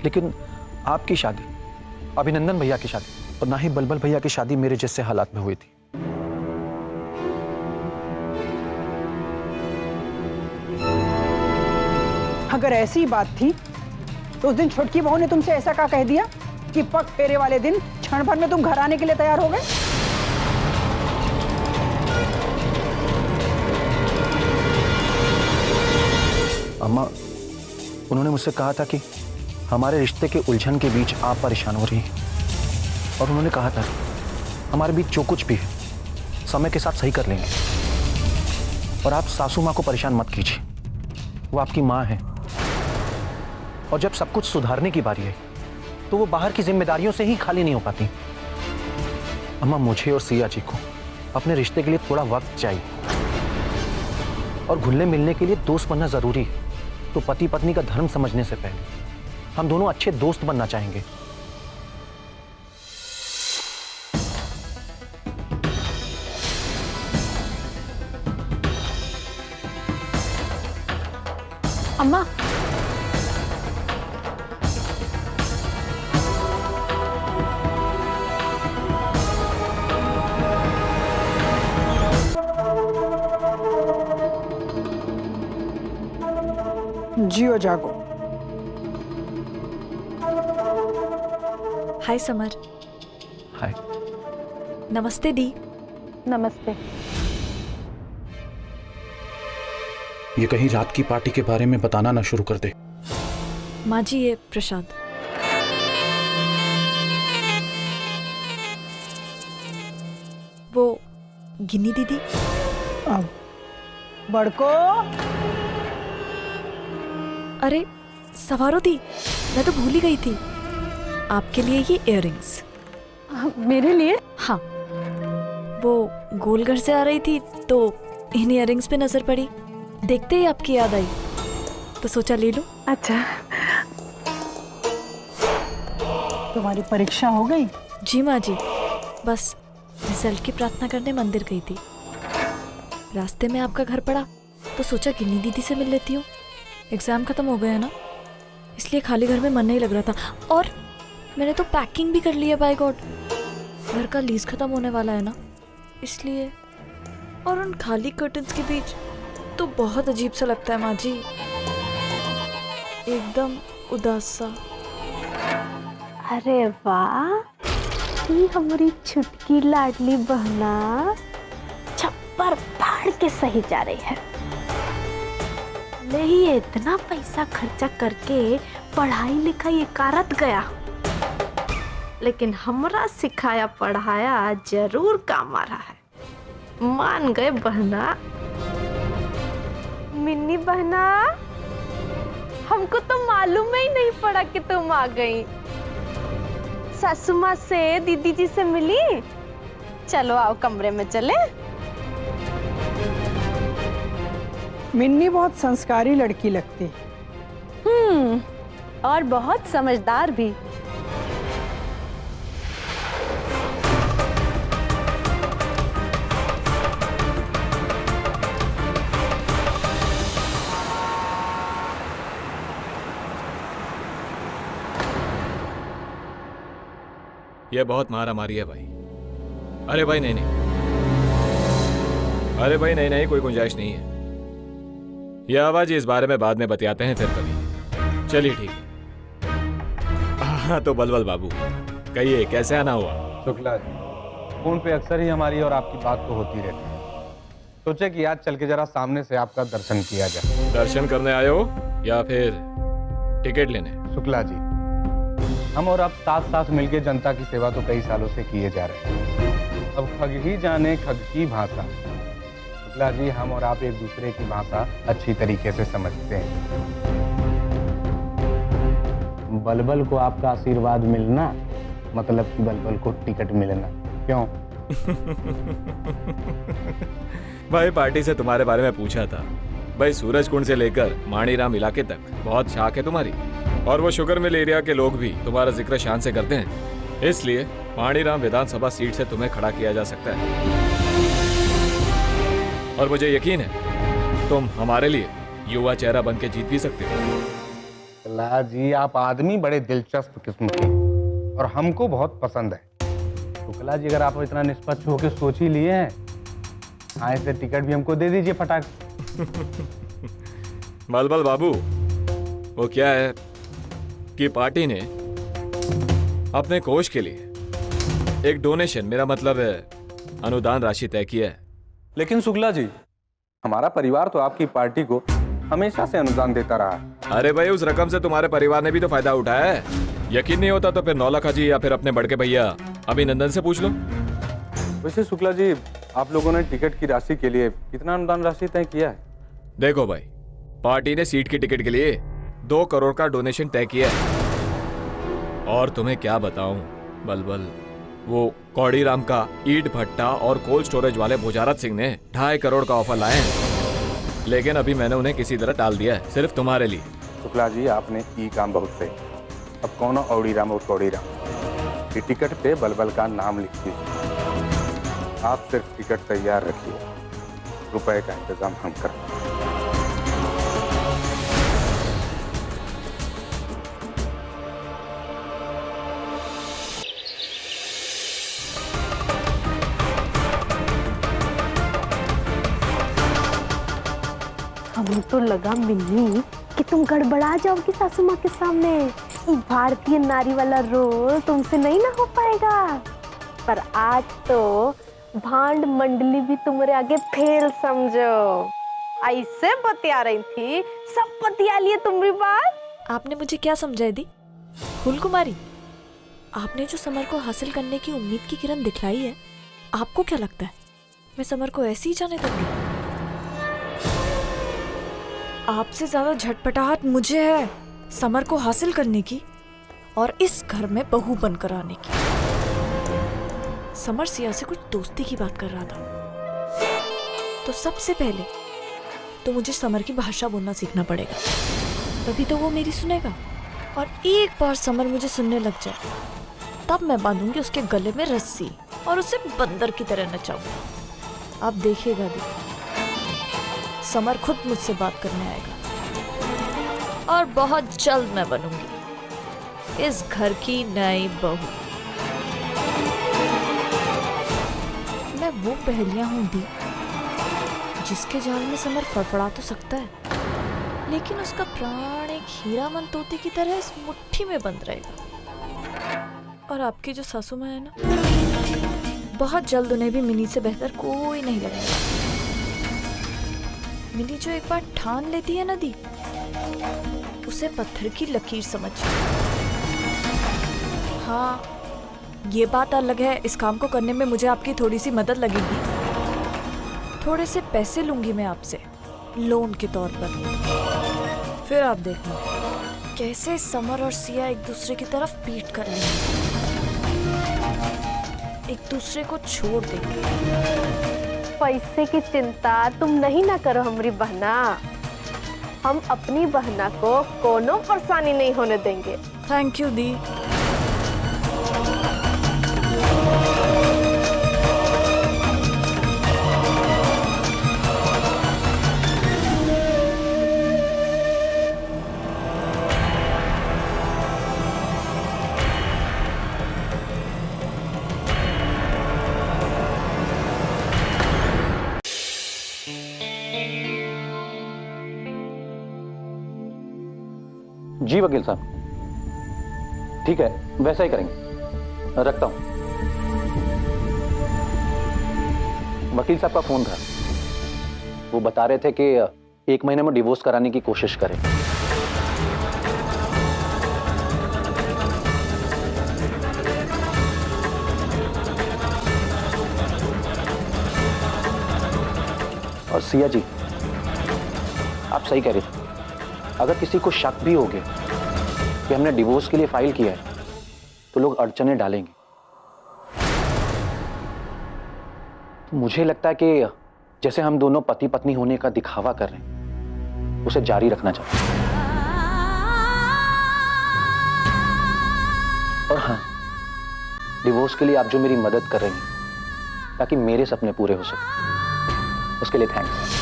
[SPEAKER 1] लेकिन आपकी शादी, अभिनंदन भैया की शादी और ना ही बलबल भैया की शादी मेरे जैसे हालात में हुई थी।
[SPEAKER 2] अगर ऐसी बात थी तो उस दिन छोटकी बहू ने तुमसे ऐसा क्या कह दिया कि पग फेरे वाले दिन क्षण भर में तुम घर आने के लिए तैयार हो गए?
[SPEAKER 1] अम्मा, उन्होंने मुझसे कहा था कि हमारे रिश्ते के उलझन के बीच आप परेशान हो रही हैं, और उन्होंने कहा था कि हमारे बीच जो कुछ भी है समय के साथ सही कर लेंगे। और आप सासू माँ को परेशान मत कीजिए, वो आपकी माँ है। और जब सब कुछ सुधारने की बारी है तो वो बाहर की जिम्मेदारियों से ही खाली नहीं हो पाती। अम्मा, मुझे और सिया जी को अपने रिश्ते के लिए थोड़ा वक्त चाहिए, और घुलने मिलने के लिए दोस्त बनना जरूरी है। तो पति पत्नी का धर्म समझने से पहले हम दोनों अच्छे दोस्त बनना चाहेंगे।
[SPEAKER 6] अम्मा,
[SPEAKER 2] जियो जागो।
[SPEAKER 8] हाय समर।
[SPEAKER 5] हाय।
[SPEAKER 8] नमस्ते दी।
[SPEAKER 6] नमस्ते।
[SPEAKER 1] ये कहीं रात की पार्टी के बारे में बताना ना शुरू कर दे।
[SPEAKER 8] माँ जी, ये प्रसाद। वो गिन्नी दीदी।
[SPEAKER 2] अब बड़को।
[SPEAKER 8] अरे सवारो दी, मैं तो भूल ही गई थी। आपके लिए ये इयररिंग्स।
[SPEAKER 6] मेरे लिए?
[SPEAKER 8] हाँ, वो गोलघर से आ रही थी तो इन इयररिंग्स पे नजर पड़ी, देखते ही आपकी याद आई तो सोचा ले लूं।
[SPEAKER 6] अच्छा।
[SPEAKER 2] तुम्हारी परीक्षा हो गई?
[SPEAKER 8] जी माँ जी, बस रिजल्ट की प्रार्थना करने मंदिर गई थी। रास्ते में आपका घर पड़ा तो सोचा गिन्नी दीदी से मिल लेती हूँ। एग्जाम खत्म हो गया है ना, इसलिए खाली घर में मन नहीं लग रहा था। और मैंने तो पैकिंग भी कर ली है, बाय गॉड। घर का लीज खत्म होने वाला है ना, इसलिए। और उन खाली कर्टन्स के बीच तो बहुत अजीब सा लगता है माँ जी, एकदम उदास सा।
[SPEAKER 3] अरे वाह, ये हमारी छुटकी लाडली बहना छप्पर फाड़ के सही जा रही है। नहीं, इतना पैसा खर्चा करके पढ़ाई लिखाई करत गया, लेकिन हमरा सिखाया पढ़ाया जरूर काम आ रहा है। मान गए बहना। मिन्नी बहना, हमको तो मालूम ही नहीं पड़ा कि तुम आ गई। सासू माँ से दीदी जी से मिली? चलो आओ कमरे में चले।
[SPEAKER 2] मिन्नी बहुत संस्कारी लड़की लगती।
[SPEAKER 3] और बहुत समझदार भी।
[SPEAKER 11] ये बहुत मारा मारी है भाई। अरे भाई नहीं नहीं, अरे भाई नहीं नहीं, कोई गुंजाइश नहीं है। ये आवाज इस बारे में बाद में बतियाते हैं फिर कभी। चलिए ठीक है। हाँ तो बलबल बाबू कहिए, कैसे आना हुआ?
[SPEAKER 7] शुक्ला जी, फोन पे अक्सर ही हमारी और आपकी बात तो होती रहती है। सोचे कि आज चल के जरा सामने से आपका दर्शन किया जाए।
[SPEAKER 11] दर्शन करने आए हो या फिर टिकट लेने?
[SPEAKER 7] शुक्ला जी, हम और आप साथ साथ मिलकर जनता की सेवा तो कई सालों से किए जा रहे हैं। अब खग ही जाने खग की भाषा। शुक्ला जी, हम और आप एक दूसरे की भाषा अच्छी तरीके से समझते हैं। बलबल को आपका आशीर्वाद मिलना मतलब कि बलबल को टिकट मिलना। क्यों?
[SPEAKER 11] भाई पार्टी से तुम्हारे बारे में पूछा था। भाई सूरज कुंड से लेकर माणीराम इलाके तक बहुत शाख है तुम्हारी, और वो शुगर मिल एरिया के लोग भी तुम्हारा जिक्र शान से करते हैं। इसलिए माणीराम विधानसभा सीट से तुम्हें खड़ा किया जा सकता है। और मुझे यकीन है तुम हमारे लिए युवा चेहरा बन के जीत भी सकते हो।
[SPEAKER 7] शुक्ला जी, आप आदमी बड़े दिलचस्प किस्म के और हमको बहुत पसंद है। शुक्ला जी, अगर आप इतना निष्पक्ष होकर सोच ही लिए हैं, हाँ, ऐसे टिकट भी हमको दे दीजिए फटाक।
[SPEAKER 11] बलबल बाबू, वो क्या है कि पार्टी ने अपने कोष के लिए एक डोनेशन, मेरा मतलब है अनुदान राशि तय किया है।
[SPEAKER 7] लेकिन शुक्ला जी, हमारा परिवार तो आपकी पार्टी को हमेशा से अनुदान देता रहा है।
[SPEAKER 11] अरे भाई, उस रकम से तुम्हारे परिवार ने भी तो फायदा उठाया है। यकीन नहीं होता तो फिर नौलखा जी या फिर अपने बड़के भैया अभिनंदन से पूछ लो।
[SPEAKER 7] वैसे शुक्ला जी, आप लोगों ने टिकट की राशि के लिए कितना अनुदान राशि तय किया है?
[SPEAKER 11] देखो भाई, पार्टी ने सीट की टिकट के लिए 2 करोड़ का डोनेशन तय किया है। और तुम्हें क्या बताऊं बलबल, वो कौड़ीराम का ईट भट्टा और कोल्ड स्टोरेज वाले भुजारत सिंह ने 2.5 करोड़ का ऑफर लाए हैं, लेकिन अभी मैंने उन्हें किसी तरह टाल दिया है, सिर्फ तुम्हारे लिए।
[SPEAKER 7] शुक्ला जी, आपने ये काम बहुत सही। अब कौन औड़ीराम और कौड़ीराम, ये टिकट पे बलबल का नाम लिख दीजिए। आप सिर्फ टिकट तैयार रखिए, रुपए का इंतजाम हम कर।
[SPEAKER 6] हम
[SPEAKER 3] तो लगा मिन्नी कि तुम गड़बड़ा जाओगी सासू माँ के सामने। भारतीय नारी वाला रोल तुमसे नहीं ना हो पाएगा। पर आज तो भांड मंडली भी तुम्हारे आगे फेल समझो। ऐसे बतिया रही थी, सब बतिया लिए तुम्हारी बात।
[SPEAKER 14] आपने मुझे क्या समझा दी? फूल कुमारी, आपने जो समर को हासिल करने की उम्मीद की किरण दिखलाई है, आपको क्या लगता है मैं समर को ऐसे ही जाने दूंगी? आपसे ज्यादा झटपटाहट मुझे है समर को हासिल करने की और इस घर में बहू बनकर आने की। समर सिया से कुछ दोस्ती की बात कर रहा था, तो सबसे पहले तो मुझे समर की भाषा बोलना सीखना पड़ेगा, तभी तो वो मेरी सुनेगा। और एक बार समर मुझे सुनने लग जाए, तब मैं बांधूंगी उसके गले में रस्सी और उसे बंदर की तरह नचाऊंगी। आप देखिएगा दी, समर खुद मुझसे बात करने आएगा और बहुत जल्द मैं बनूंगी इस घर की नई बहू। मैं वो पहेलियां हूं दी जिसके जाल में समर फड़फड़ा तो सकता है, लेकिन उसका प्राण एक हीरामन तोते की तरह इस मुट्ठी में बंद रहेगा। और आपकी जो सासू माँ है ना, बहुत जल्द उन्हें भी मिनी से बेहतर कोई नहीं लगेगा। मिनी जो एक बार ठान लेती है ना दी, उसे पत्थर की लकीर समझ। हाँ, ये बात अलग है, इस काम को करने में मुझे आपकी थोड़ी सी मदद लगेगी। थोड़े से पैसे लूंगी मैं आपसे लोन के तौर पर। फिर आप देखना कैसे समर और सिया एक दूसरे की तरफ पीठ कर लेंगे, एक दूसरे को छोड़ देंगे।
[SPEAKER 3] पैसे की चिंता तुम नहीं ना करो हमारी बहना, हम अपनी बहना को कोनो परेशानी नहीं होने देंगे।
[SPEAKER 14] थैंक यू दी।
[SPEAKER 1] जी वकील साहब, ठीक है, वैसा ही करेंगे। रखता हूं। वकील साहब का फोन था, वो बता रहे थे कि 1 महीने में डिवोर्स कराने की कोशिश करें। और सिया जी, आप सही कह रहे थे, अगर किसी को शक भी हो गया कि हमने डिवोर्स के लिए फाइल किया है, तो लोग अड़चने डालेंगे। तो मुझे लगता है कि जैसे हम दोनों पति पत्नी होने का दिखावा कर रहे हैं, उसे जारी रखना चाहिए। और हाँ, डिवोर्स के लिए आप जो मेरी मदद कर रही हैं ताकि मेरे सपने पूरे हो सके, उसके लिए थैंक्स।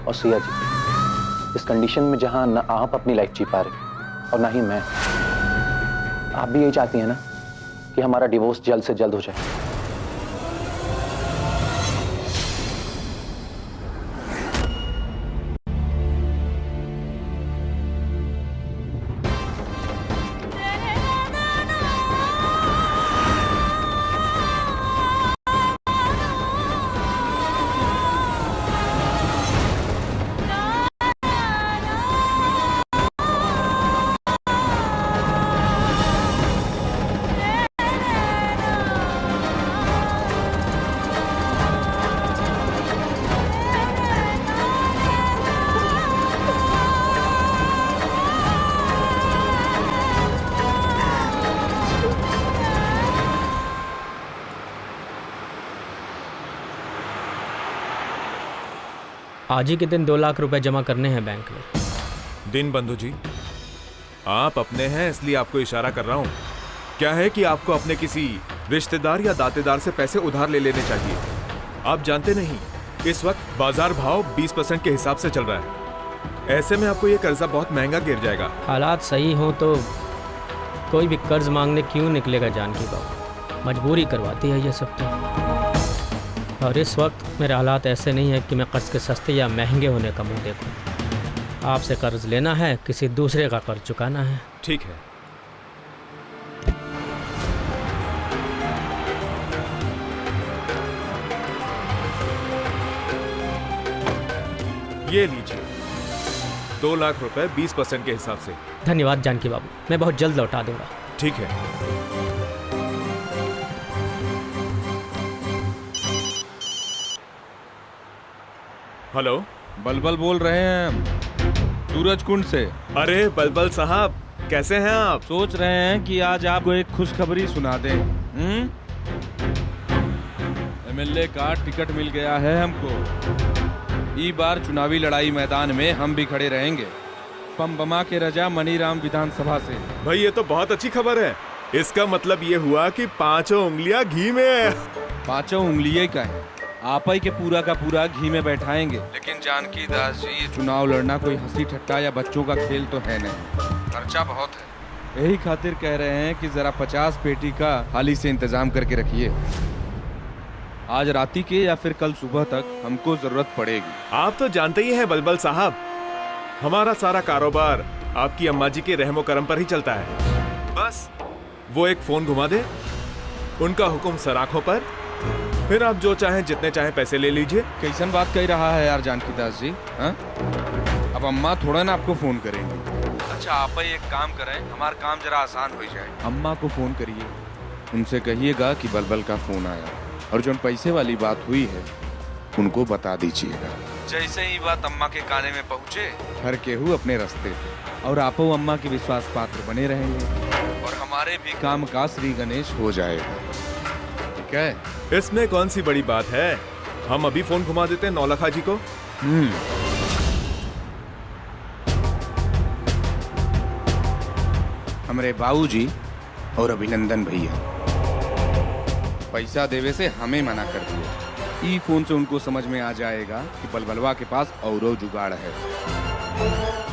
[SPEAKER 1] और सिया जी, इस कंडीशन में जहां न आप अपनी लाइफ जी पा रहे और ना ही मैं, आप भी यही चाहती हैं ना कि हमारा डिवोर्स जल्द से जल्द हो जाए।
[SPEAKER 10] आज ही के दिन 2 लाख रुपए जमा करने हैं बैंक में।
[SPEAKER 11] दिन बंधु जी, आप अपने हैं इसलिए आपको इशारा कर रहा हूं। क्या है कि आपको अपने किसी रिश्तेदार या दातेदार से पैसे उधार ले लेने चाहिए। आप जानते नहीं, इस वक्त बाजार भाव 20% के हिसाब से चल रहा है। ऐसे में आपको ये कर्जा बहुत महंगा गिर जाएगा।
[SPEAKER 10] हालात सही हो तो कोई भी कर्ज मांगने क्यों निकलेगा जानकी बाबू, मजबूरी करवाती है ये सब तो। और इस वक्त मेरे हालात ऐसे नहीं है कि मैं कर्ज के सस्ते या महंगे होने का मुंह देखूं। आपसे कर्ज लेना है, किसी दूसरे का कर्ज चुकाना है।
[SPEAKER 11] ठीक है, ये लीजिए 2 लाख रुपए 20% के हिसाब से।
[SPEAKER 10] धन्यवाद जानकी बाबू, मैं बहुत जल्द लौटा दूंगा।
[SPEAKER 11] ठीक है। हेलो,
[SPEAKER 15] बलबल बोल रहे हैं हम, सूरज कुंड से।
[SPEAKER 11] अरे बलबल साहब, कैसे हैं आप?
[SPEAKER 15] सोच रहे हैं कि आज आपको एक खुशखबरी सुना दें। एमएलए का टिकट मिल गया है हमको। ई बार चुनावी लड़ाई मैदान में हम भी खड़े रहेंगे, पमबमा के रजा मनीराम विधानसभा से।
[SPEAKER 11] भाई ये तो बहुत अच्छी खबर है। इसका मतलब ये हुआ कि 5 उंगलियां घी में है।
[SPEAKER 15] 5 उंगलियां का है, आप ही के पूरा का पूरा घी में बैठाएंगे। लेकिन जानकी दास जी, ये चुनाव लड़ना कोई हंसी ठट्टा या बच्चों का खेल तो है नहीं, खर्चा बहुत है। यही खातिर कह रहे हैं कि जरा 50 पेटी का हाली से इंतजाम करके रखिए। आज राती के या फिर कल सुबह तक हमको जरूरत पड़ेगी।
[SPEAKER 11] आप तो जानते ही हैं बलबल साहब, हमारा सारा कारोबार आपकी अम्मा जी के रहमो करम पर ही चलता है। बस वो एक फोन घुमा दे, उनका हुक्म सराखों पर, फिर आप जो चाहें जितने चाहें पैसे ले लीजिए।
[SPEAKER 15] कैसन बात कह रहा है यार जानकी दास जी, हाँ? अब अम्मा थोड़ा ना आपको फोन करेंगे। अच्छा आप ही एक काम करें, हमारा काम जरा आसान हो जाए। अम्मा को फोन करिए, उनसे कहिएगा कि बलबल का फोन आया और जो पैसे वाली बात हुई है उनको बता दीजिएगा। जैसे ही बात अम्मा के काने में पहुँचे, हर केहू अपने रास्ते और आपो अम्मा के विश्वास पात्र बने रहेंगे और हमारे भी काम का श्री गणेश हो जाएगा। ठीक है?
[SPEAKER 11] इसमें कौन सी बड़ी बात है, हम अभी फोन घुमा देते हैं नौलखा जी को।
[SPEAKER 15] हमारे बाबूजी और अभिनंदन भैया पैसा देवे से हमें मना कर दिया। ई फोन से उनको समझ में आ जाएगा कि बलबलवा के पास औरो जुगाड़ है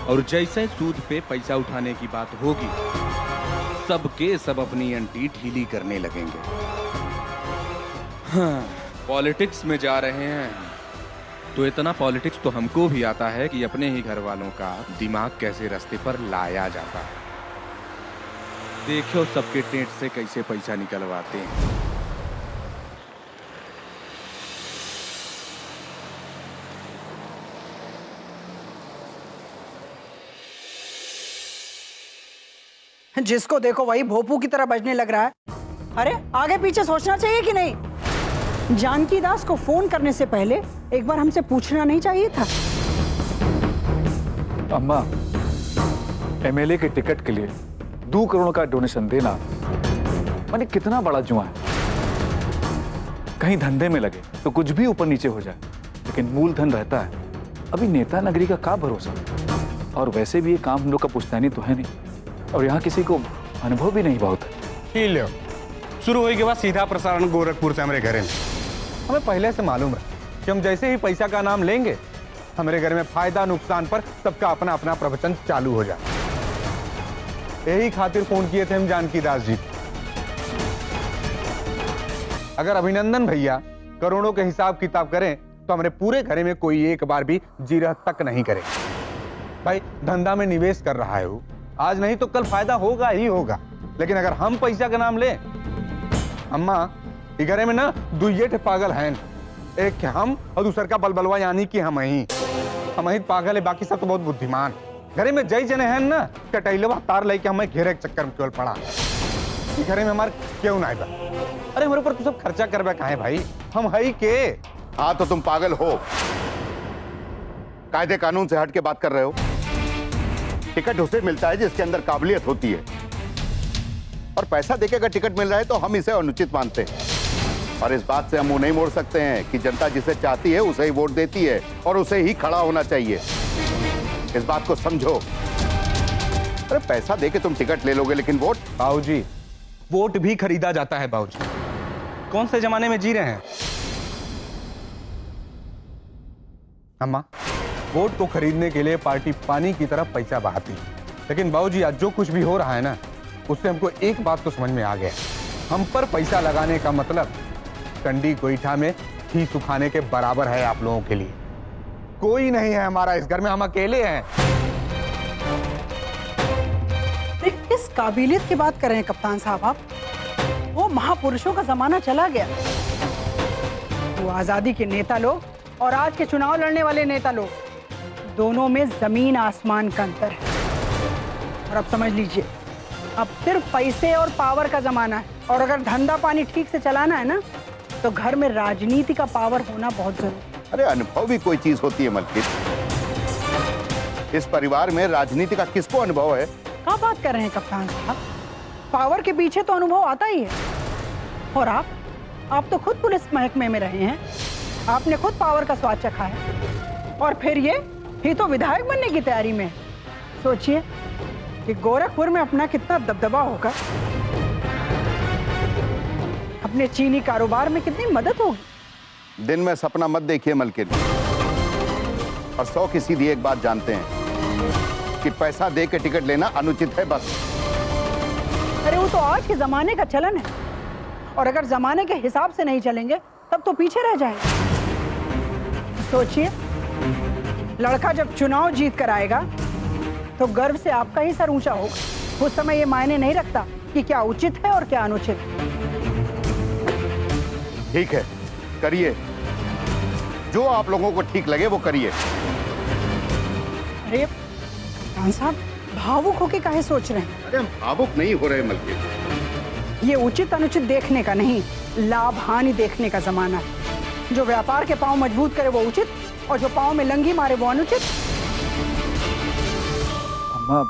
[SPEAKER 15] और जैसे सूद पे पैसा उठाने की बात होगी, सबके सब अपनी अंटी ढीली करने लगेंगे। हाँ, पॉलिटिक्स में जा रहे हैं तो इतना पॉलिटिक्स तो हमको भी आता है कि अपने ही घर वालों का दिमाग कैसे रास्ते पर लाया जाता है। देखो सबके टेंट से कैसे पैसा निकलवाते हैं।
[SPEAKER 2] जिसको देखो वही भोपू की तरह बजने लग रहा है। अरे आगे पीछे सोचना चाहिए कि नहीं? जानकी दास को फोन करने से पहले एक बार हमसे पूछना नहीं चाहिए था?
[SPEAKER 16] अम्मा, एमएलए के टिकट के लिए 2 करोड़ का डोनेशन देना माने कितना बड़ा जुआ है। कहीं धंधे में लगे तो कुछ भी ऊपर नीचे हो जाए, लेकिन मूलधन रहता है। अभी नेता नगरी का क्या भरोसा, और वैसे भी ये काम हम लोग का पुश्तैनी तो है नहीं, और यहाँ किसी को अनुभव भी नहीं बहुत।
[SPEAKER 7] शुरू होने के बाद सीधा प्रसारण गोरखपुर से हमारे घर में। हमें पहले से मालूम है कि हम जैसे ही पैसा का नाम लेंगे, हमारे घर में फायदा नुकसान पर सबका अपना अपना प्रवचन चालू हो जाए। यही खातिर फोन किए थे हम जानकी दास जी। अगर अभिनंदन भैया करोड़ों के हिसाब किताब करें तो हमारे पूरे घर में कोई एक बार भी जीरा तक नहीं करे। भाई धंधा में निवेश कर रहा है वो, आज नहीं तो कल फायदा होगा ही होगा। लेकिन अगर हम पैसा का नाम लें, अम्मा घर में ना 2 पागल हैं, एक हम और दूसर का बलबलवा, यानी कि हम ही पागल है, बाकी सब तो बहुत बुद्धिमान। घरे में जय जने हैं ना कटैलवा तार लेके हमें घेरे के चक्कर में केवल पड़ा। घरे में हमारे क्यों ना आएगा? अरे हमारे ऊपर तू सब खर्चा करबे काहे भाई, हम है के।
[SPEAKER 4] हाँ तो तुम पागल हो, कायदे कानून से हट के बात कर रहे हो। टिकट उसे मिलता है जिसके अंदर काबिलियत होती है, और पैसा देके अगर टिकट मिल रहा है तो हम इसे अनुचित मानते हैं। और इस बात से हम मुंह नहीं मोड़ सकते हैं कि जनता जिसे चाहती है उसे ही वोट देती है और उसे ही खड़ा होना चाहिए। इस बात को समझो। अरे पैसा देके तुम टिकट ले लोगे, लेकिन वोट?
[SPEAKER 7] बाबूजी, वोट भी खरीदा जाता है बाबूजी। कौन से जमाने में जी रहे हैं? अम्मा, वोट को खरीदने के लिए पार्टी पानी की तरफ पैसा बहाती है। लेकिन बाबूजी आज जो कुछ भी हो रहा है ना, उससे हमको एक बात तो समझ में आ गया, हम पर पैसा लगाने का मतलब कंडी गोईठा में अस्थि सुखाने के बराबर है आप लोगों के लिए। कोई नहीं है हमारा इस घर में, हम अकेले हैं।
[SPEAKER 2] किस काबिलियत की बात कर रहे हैं कप्तान साहब आप? वो महापुरुषों का जमाना चला गया। वो आजादी के नेता लोग और आज के चुनाव लड़ने वाले नेता लोग, दोनों में जमीन आसमान का अंतर है। और अब समझ लीजिए, अब सिर्फ पैसे और पावर का जमाना है। और अगर धंधा पानी ठीक से चलाना है ना, तो घर में राजनीति का पावर होना बहुत जरूरी है।
[SPEAKER 4] अरे अनुभव भी कोई चीज होती है मलकिन। इस परिवार में राजनीति का किसको अनुभव है?
[SPEAKER 2] क्या बात कर रहे हैं कप्तान साहब? पावर के पीछे तो अनुभव आता ही है। और आप तो खुद पुलिस महकमे में रहे हैं, आपने खुद पावर का स्वाद चखा है। और फिर ये तो विधायक बनने की तैयारी में है। सोचिए कि गोरखपुर में अपना कितना दबदबा होगा, अपने चीनी कारोबार में कितनी मदद होगी।
[SPEAKER 4] दिन में सपना मत देखिए मलकिन, और 100 की सीधी एक बात जानते हैं कि पैसा दे के टिकट लेना अनुचित है बस।
[SPEAKER 2] अरे वो तो आज के जमाने का चलन है, और अगर जमाने के हिसाब से नहीं चलेंगे तब तो पीछे रह जाएंगे। सोचिए, लड़का जब चुनाव जीत कर आएगा तो गर्व से आपका ही सर ऊंचा होगा। उस समय ये मायने नहीं रखता कि क्या उचित है और क्या अनुचित।
[SPEAKER 4] ठीक है, करिए जो आप लोगों को ठीक लगे वो करिए।
[SPEAKER 2] अरे कप्तान साहब, भावुक होके काहे सोच रहे हैं?
[SPEAKER 4] अरे हम भावुक नहीं हो रहे मलकिन।
[SPEAKER 2] ये उचित अनुचित देखने का नहीं, लाभ हानि देखने का जमाना है। जो व्यापार के पांव मजबूत करे वो उचित, और जो पांव में लंगी मारे वो अनुचित।
[SPEAKER 16] अम्मा,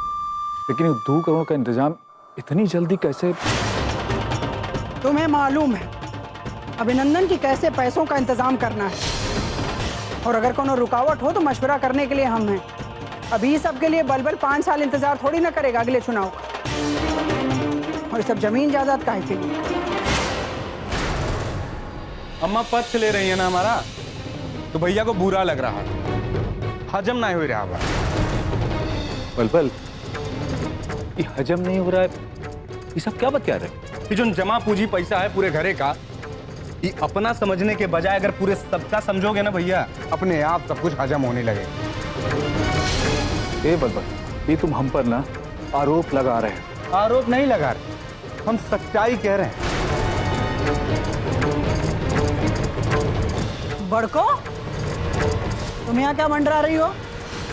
[SPEAKER 16] लेकिन ये 2 करोड़ का इंतजाम इतनी जल्दी कैसे?
[SPEAKER 2] तुम्हें मालूम है अभिनंदन की कैसे पैसों का इंतजाम करना है, और अगर कोनो रुकावट हो तो मशवरा करने के लिए हम हैं। अभी सबके लिए बलबल 5 साल इंतजार थोड़ी ना करेगा अगले चुनाव का। और सब जमीन जायदाद काहे के लिए?
[SPEAKER 7] अम्मा पक्ष ले रही है ना हमारा, तो भैया को बुरा लग रहा, हजम ना हो रहा।
[SPEAKER 16] बलबल, ये हजम नहीं हो रहा है, ये सब क्या बता रहे?
[SPEAKER 7] ये जो जमा पूंजी पैसा है पूरे घरे का, ये अपना समझने के बजाय अगर पूरे सबका समझोगे ना भैया, अपने आप सब कुछ हजम होने लगेगा।
[SPEAKER 16] ए बलबल, ये तुम हम पर ना आरोप लगा रहे हैं।
[SPEAKER 7] आरोप नहीं लगा रहे, हम सच्चाई कह रहे हैं।
[SPEAKER 2] बड़को, तुम यहाँ क्या मंडरा रही हो?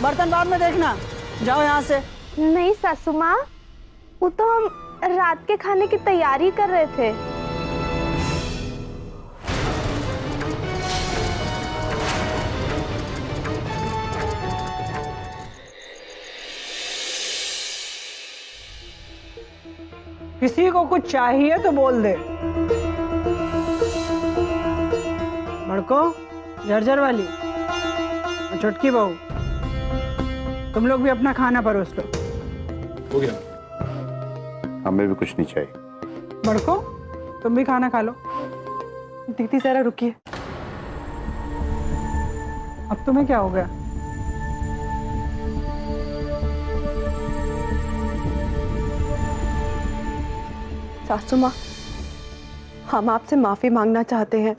[SPEAKER 2] बर्तन बाद में देखना, जाओ यहाँ से।
[SPEAKER 3] नहीं सासू माँ, वो तो हम रात के खाने की तैयारी कर रहे थे।
[SPEAKER 2] किसी को कुछ चाहिए तो बोल दे। बड़को, झरझर वाली, छोटकी बहू, तुम लोग भी अपना खाना परोस लो।
[SPEAKER 16] हो गया।
[SPEAKER 4] हमें भी कुछ नहीं चाहिए।
[SPEAKER 2] बड़को, तुम भी खाना खा लो। दीदी जरा रुकिए, अब तुम्हें क्या हो गया?
[SPEAKER 13] सासू माँ, हम आपसे माफी मांगना चाहते हैं।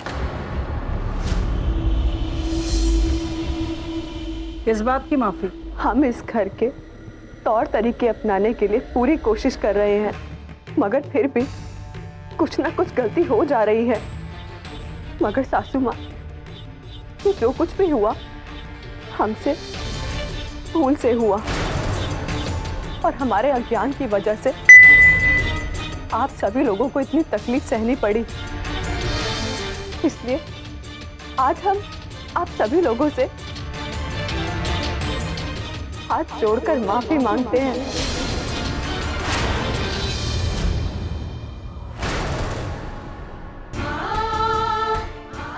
[SPEAKER 2] किस बात की माफी?
[SPEAKER 13] हम इस घर के तौर तरीके अपनाने के लिए पूरी कोशिश कर रहे हैं, मगर फिर भी कुछ ना कुछ गलती हो जा रही है। मगर सासू माँ, जो कुछ भी हुआ हमसे भूल से हुआ, और हमारे अज्ञान की वजह से आप सभी लोगों को इतनी तकलीफ सहनी पड़ी। इसलिए आज हम आप सभी लोगों से हाथ जोड़कर माफी मांगते हैं।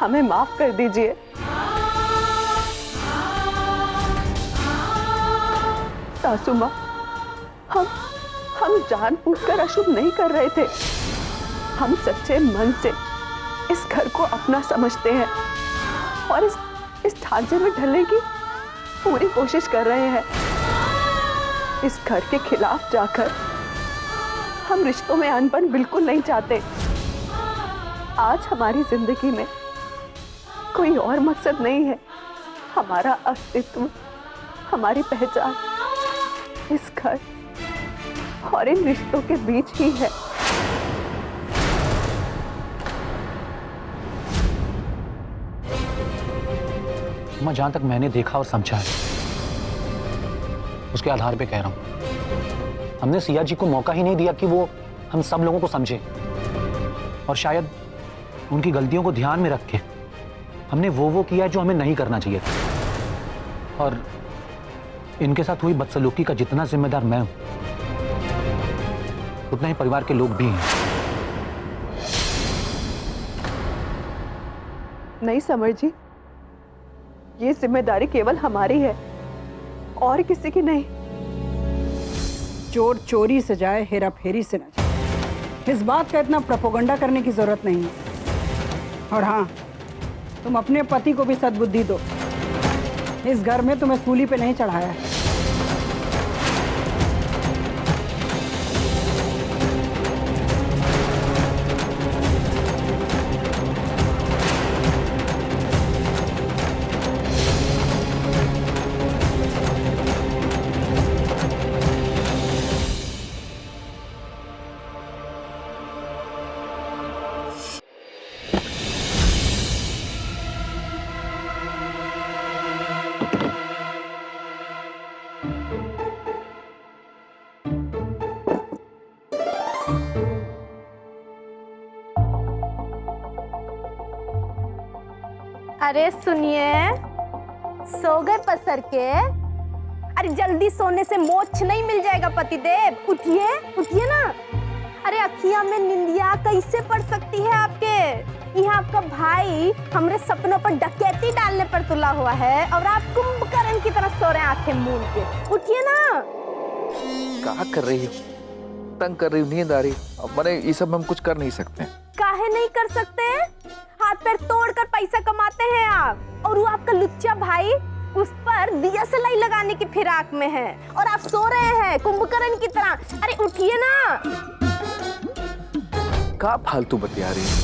[SPEAKER 13] हमें माफ कर दीजिए। सासू माँ, हम जानबूझकर अशुभ नहीं कर रहे थे। हम सच्चे मन से इस घर को अपना समझते हैं और इस ढांचे में ढलने की पूरी कोशिश कर रहे हैं। इस घर के खिलाफ जाकर हम रिश्तों में अनबन बिल्कुल नहीं चाहते। आज हमारी जिंदगी में
[SPEAKER 6] कोई और मकसद नहीं है। हमारा अस्तित्व, हमारी पहचान इस घर और इन रिश्तों के बीच ही है।
[SPEAKER 1] माँ, जहां तक मैंने देखा और समझा है उसके आधार पे कह रहा हूं, हमने सिया जी को मौका ही नहीं दिया कि वो हम सब लोगों को समझे, और शायद उनकी गलतियों को ध्यान में रख के हमने वो किया जो हमें नहीं करना चाहिए था। और इनके साथ हुई बदसलूकी का जितना जिम्मेदार मैं हूं, उतना ही परिवार के लोग भी हैं।
[SPEAKER 6] नहीं समर जी, ये जिम्मेदारी केवल हमारी है और किसी की नहीं।
[SPEAKER 2] चोर चोरी से जाए, हेरा फेरी से न जाए, इस बात का इतना प्रोपोगंडा करने की जरूरत नहीं है। और हाँ, तुम अपने पति को भी सद्बुद्धि दो। इस घर में तुम्हें सूली पे नहीं चढ़ाया है।
[SPEAKER 3] अरे सुनिए, सो गए पसर के? अरे जल्दी सोने से मोक्ष नहीं मिल जाएगा पतिदेव। उठिए उठिए ना। अरे अखियां में निंदिया कैसे पड़ सकती है आपके? यहाँ आपका भाई हमरे सपनों पर डकैती डालने पर तुला हुआ है और आप कुंभकर्ण की तरह सो रहे हैं आंखें मूंद के। उठिए ना।
[SPEAKER 16] क्या कर रही हो? तंग कर रही हो, नींद आ रही। अब मैंने ये सब हम कुछ कर नहीं सकते।
[SPEAKER 3] काहे नहीं कर सकते? हाथ पैर तोड़कर पैसा कमाते हैं आप, और वो आपका लुच्चा भाई उस पर दिया सलाई लगाने की फिराक में है और आप सो रहे हैं कुंभकर्ण की तरह। अरे उठिए ना।
[SPEAKER 16] क्या फालतू बतिया रही है?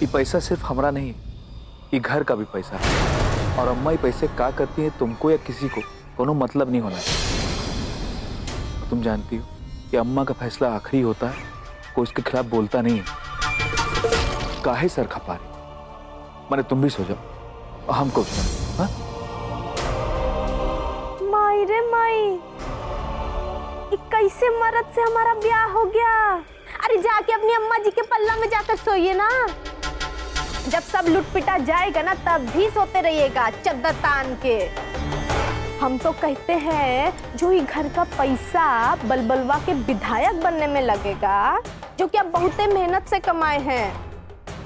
[SPEAKER 16] ये पैसा सिर्फ हमारा नहीं, ये घर का भी पैसा है। और अम्मा ये पैसे क्या करती है तुमको या किसी को कोनो मतलब नहीं होना चाहिए। तुम जानती हो कि अम्मा का फैसला आखिरी होता है, कोई इसके खिलाफ बोलता नहीं है। काहे सर खपा रही? मैंने तुम भी सो जाओ, हमको सुनो।
[SPEAKER 3] माई रे माई, कैसे मर्द से हमारा ब्याह हो गया? अरे जाके अपनी अम्मा जी के पल्ला में जाकर सोइए ना। जब सब लुट पिटा जाएगा ना तब भी सोते रहिएगा चद्दर तान के। हम तो कहते हैं जो ये घर का पैसा बलबलवा के विधायक बनने में लगेगा, जो कि आप बहुत मेहनत से कमाए हैं,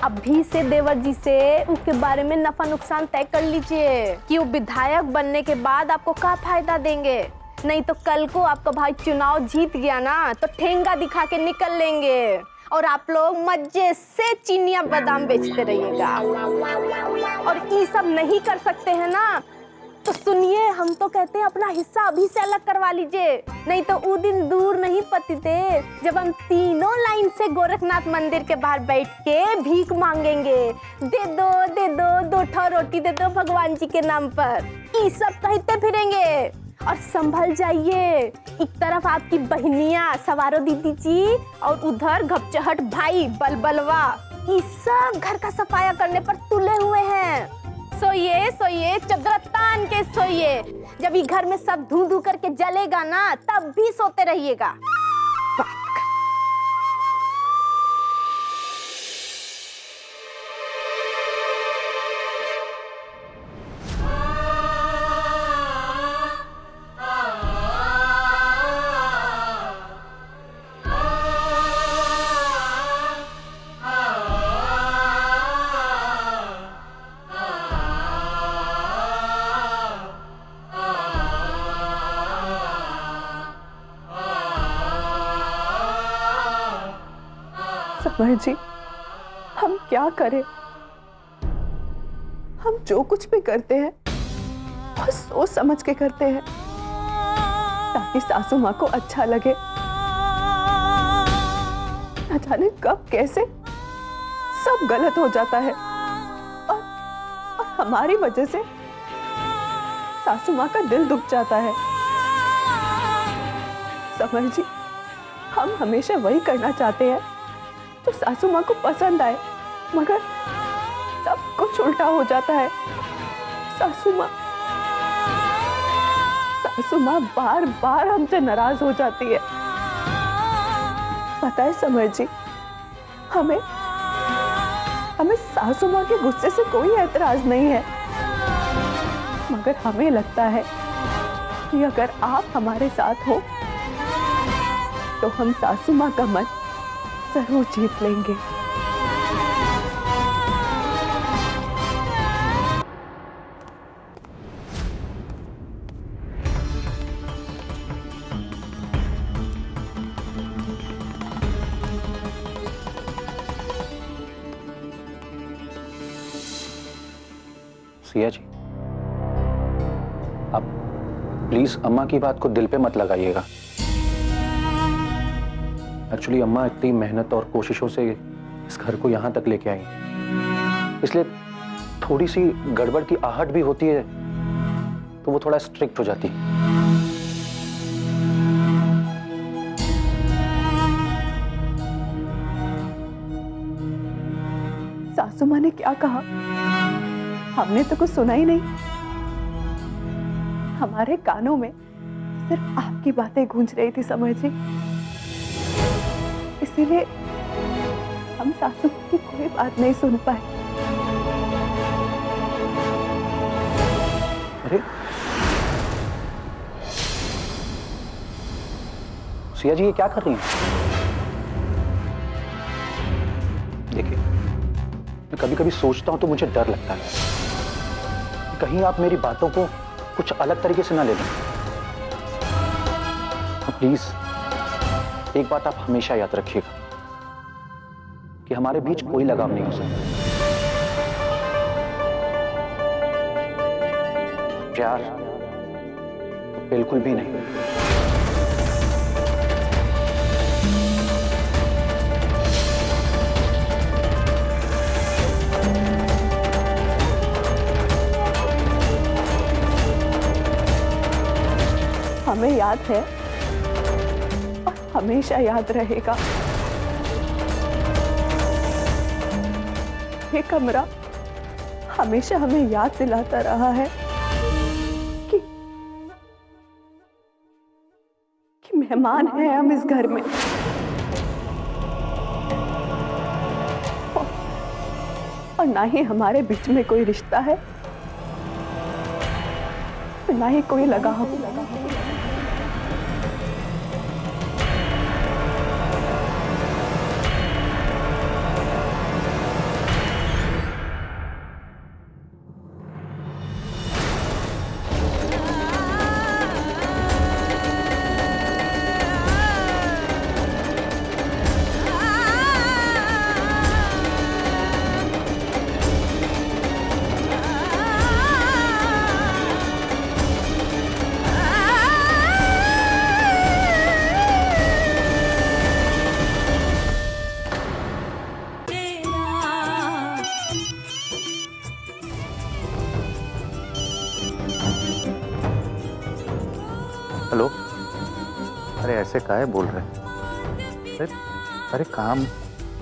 [SPEAKER 3] अभी से देवर जी से उसके बारे में नफा नुकसान तय कर लीजिए कि वो विधायक बनने के बाद आपको क्या फायदा देंगे। नहीं तो कल को आपका भाई चुनाव जीत गया ना तो ठेंगा दिखा के निकल लेंगे और आप लोग मजे से चीनिया बादाम बेचते रहिएगा। और ये सब नहीं कर सकते हैं ना तो सुनिए, हम तो कहते हैं अपना हिस्सा अभी से अलग करवा लीजिए, नहीं तो वो दिन दूर नहीं पतिदेव जब हम तीनों लाइन से गोरखनाथ मंदिर के बाहर बैठ के भीख मांगेंगे। दे दो दे दो, 2 ठो रोटी दे दो भगवान जी के नाम पर। ये सब कहते फिरेंगे। और संभल जाइए, एक तरफ आपकी बहनिया सवारो दीदी जी और उधर घपचहट भाई बलबलवा, ये सब घर का सफाया करने पर तुले हुए हैं। सोइए सोइए, चद्दर तान के सोइए। जब ये घर में सब धू धू करके जलेगा ना तब भी सोते रहिएगा।
[SPEAKER 6] समर जी, हम क्या करें? हम जो कुछ भी करते हैं बहुत सोच समझ के करते हैं ताकि सासू माँ को अच्छा लगे। न जाने कब कैसे सब गलत हो जाता है और
[SPEAKER 13] हमारी वजह से सासू माँ का दिल दुख जाता है। समर जी, हम हमेशा वही करना चाहते हैं जो सासू माँ को पसंद आए, मगर सब कुछ उल्टा हो जाता है। सासू माँ बार बार हमसे नाराज हो जाती है। पता है समर जी, हमें सासू माँ के गुस्से से कोई एतराज नहीं है, मगर हमें लगता है कि अगर आप हमारे साथ हो तो हम सासू माँ का मन जरूर जीत लेंगे।
[SPEAKER 1] सिया जी, आप प्लीज अम्मा की बात को दिल पे मत लगाइएगा। एक्चुअली अम्मा इतनी मेहनत और कोशिशों से इस घर को यहां तक लेके आई, इसलिए थोड़ी सी गड़बड़ की आहट भी होती है तो वो थोड़ा स्ट्रिक्ट हो जाती है।
[SPEAKER 13] सासू माँ ने क्या कहा? हमने तो कुछ सुना ही नहीं। हमारे कानों में सिर्फ आपकी बातें गूंज रही थी समर जी, इसीलिए हम सासू की कोई बात नहीं सुन पाए।
[SPEAKER 1] अरे सिया जी, ये क्या कर रही हैं? देखिए, मैं कभी कभी सोचता हूं तो मुझे डर लगता है कहीं आप मेरी बातों को कुछ अलग तरीके से ना ले लें। प्लीज एक बात आप हमेशा याद रखिएगा कि हमारे बीच कोई लगाव नहीं हो सकता। प्यार तो बिल्कुल भी नहीं।
[SPEAKER 13] हमें याद है और हमेशा याद रहेगा। ये कमरा हमेशा हमें याद दिलाता रहा है कि मेहमान हैं हम इस घर में, और ना ही हमारे बीच में कोई रिश्ता है, ना ही कोई लगाव।
[SPEAKER 4] हेलो, अरे ऐसे काहे बोल रहे हैं? अरे काम,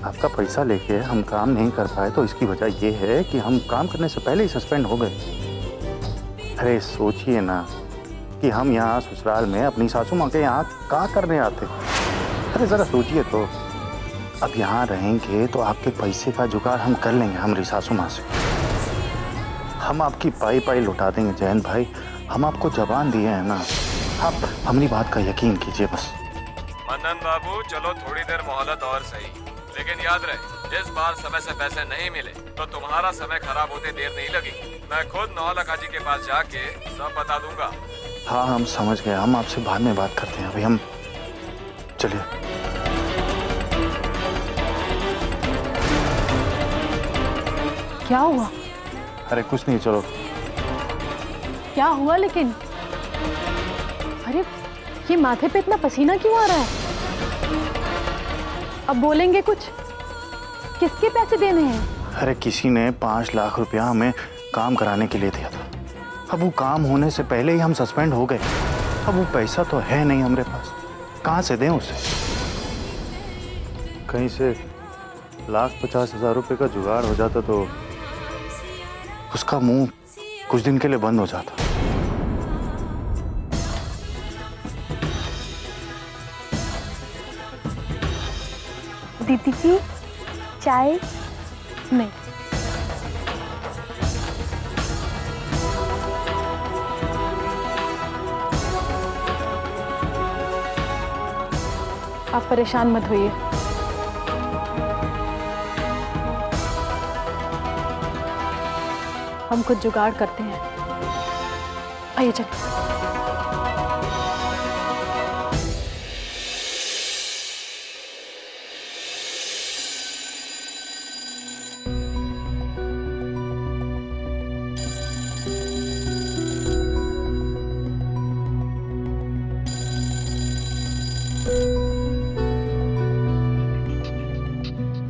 [SPEAKER 4] आपका पैसा लेके हम काम नहीं कर पाए तो इसकी वजह यह है कि हम काम करने से पहले ही सस्पेंड हो गए। अरे सोचिए ना कि हम यहाँ ससुराल में अपनी सासू माँ के यहाँ क्या करने आते। अरे जरा सोचिए तो, अब यहाँ रहेंगे तो आपके पैसे का जुगाड़ हम कर लेंगे हमारी सासू माँ से। हम आपकी पाई पाई लुटा देंगे जयंत भाई, हम आपको जबान दिए हैं ना, आप हमारी बात का यकीन कीजिए बस।
[SPEAKER 11] मन्नन बाबू, चलो थोड़ी देर मोहलत और सही, लेकिन याद रहे इस बार समय से पैसे नहीं मिले तो तुम्हारा समय खराब होते देर नहीं लगेगी। मैं खुद नौलखा जी के पास जाके सब बता दूंगा।
[SPEAKER 4] हाँ हम समझ गए, हम आपसे बाद में बात करते हैं, अभी हम चलिए।
[SPEAKER 6] क्या हुआ?
[SPEAKER 4] अरे कुछ नहीं, चलो।
[SPEAKER 6] क्या हुआ लेकिन? अरे ये माथे पे इतना पसीना क्यों आ रहा है? अब बोलेंगे कुछ? किसके पैसे देने हैं?
[SPEAKER 4] अरे किसी ने 5 लाख रुपया हमें
[SPEAKER 17] काम कराने के लिए दिया था। अब वो काम होने से पहले ही हम सस्पेंड हो गए। अब वो पैसा तो है नहीं हमारे पास, कहाँ से दें उसे? कहीं से 1,50,000 रुपए का जुगाड़ हो जाता तो उसका मुंह कुछ दिन के लिए बंद हो जाता।
[SPEAKER 8] दीदी जी चाय?
[SPEAKER 6] नहीं। आप परेशान मत होइए। हम कुछ जुगाड़ करते हैं। आइए चलिए।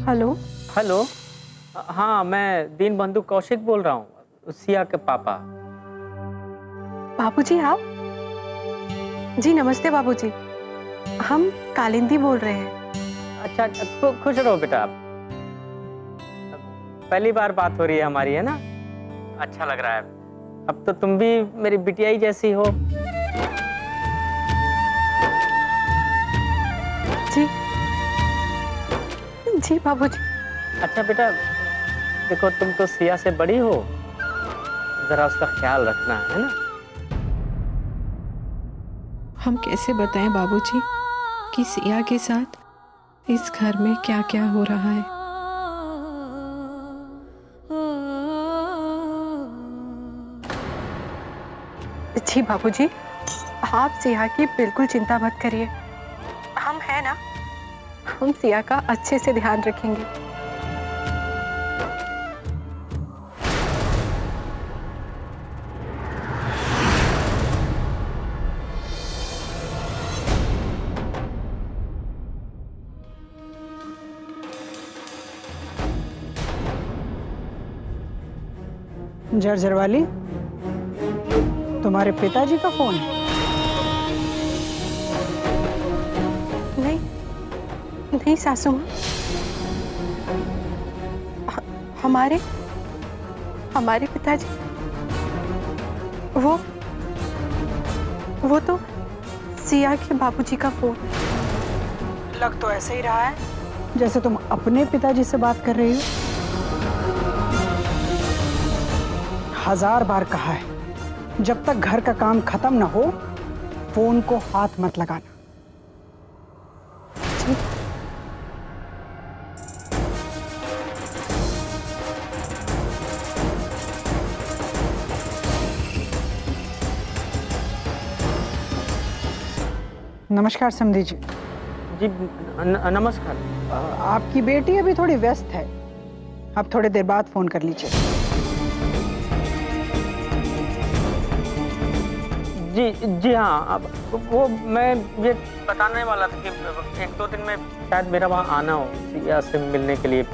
[SPEAKER 6] हेलो।
[SPEAKER 10] हेलो। हाँ, मैं दीन बंधु कौशिक बोल रहा हूँ, सिया के पापा।
[SPEAKER 6] बाबूजी आप? जी नमस्ते बाबूजी, हम कालिंदी बोल रहे हैं।
[SPEAKER 10] अच्छा, खुश रहो बेटा। आप पहली बार बात हो रही है हमारी, है ना? अच्छा लग रहा है। अब तो तुम भी मेरी बिटिया ही जैसी हो।
[SPEAKER 6] जी जी बाबूजी।
[SPEAKER 10] अच्छा बेटा, देखो तुम तो सिया से बड़ी हो, जरा उसका ख्याल रखना, है ना?
[SPEAKER 18] हम कैसे बताएं बाबूजी कि सिया के साथ इस घर में क्या क्या हो रहा है?
[SPEAKER 6] जी बाबूजी, आप सिया की बिल्कुल चिंता मत करिए। हम हैं ना, हम सिया का अच्छे से ध्यान रखेंगे।
[SPEAKER 2] जर्जर वाली, तुम्हारे पिताजी का फोन है?
[SPEAKER 6] नहीं नहीं सासू माँ, हमारे पिताजी वो तो सिया के बाबूजी का फोन।
[SPEAKER 2] लग तो ऐसे ही रहा है जैसे तुम अपने पिताजी से बात कर रही हो। 1000 बार कहा है, जब तक घर का काम खत्म ना हो फोन को हाथ मत लगाना। नमस्कार समधी जी।
[SPEAKER 10] जी नमस्कार।
[SPEAKER 2] आपकी बेटी अभी थोड़ी व्यस्त है, आप थोड़ी देर बाद फोन कर लीजिए।
[SPEAKER 10] जी हाँ, अब वो मैं ये बताने वाला था कि 1-2 दिन में शायद मेरा वहाँ आना हो सिया से मिलने के लिए।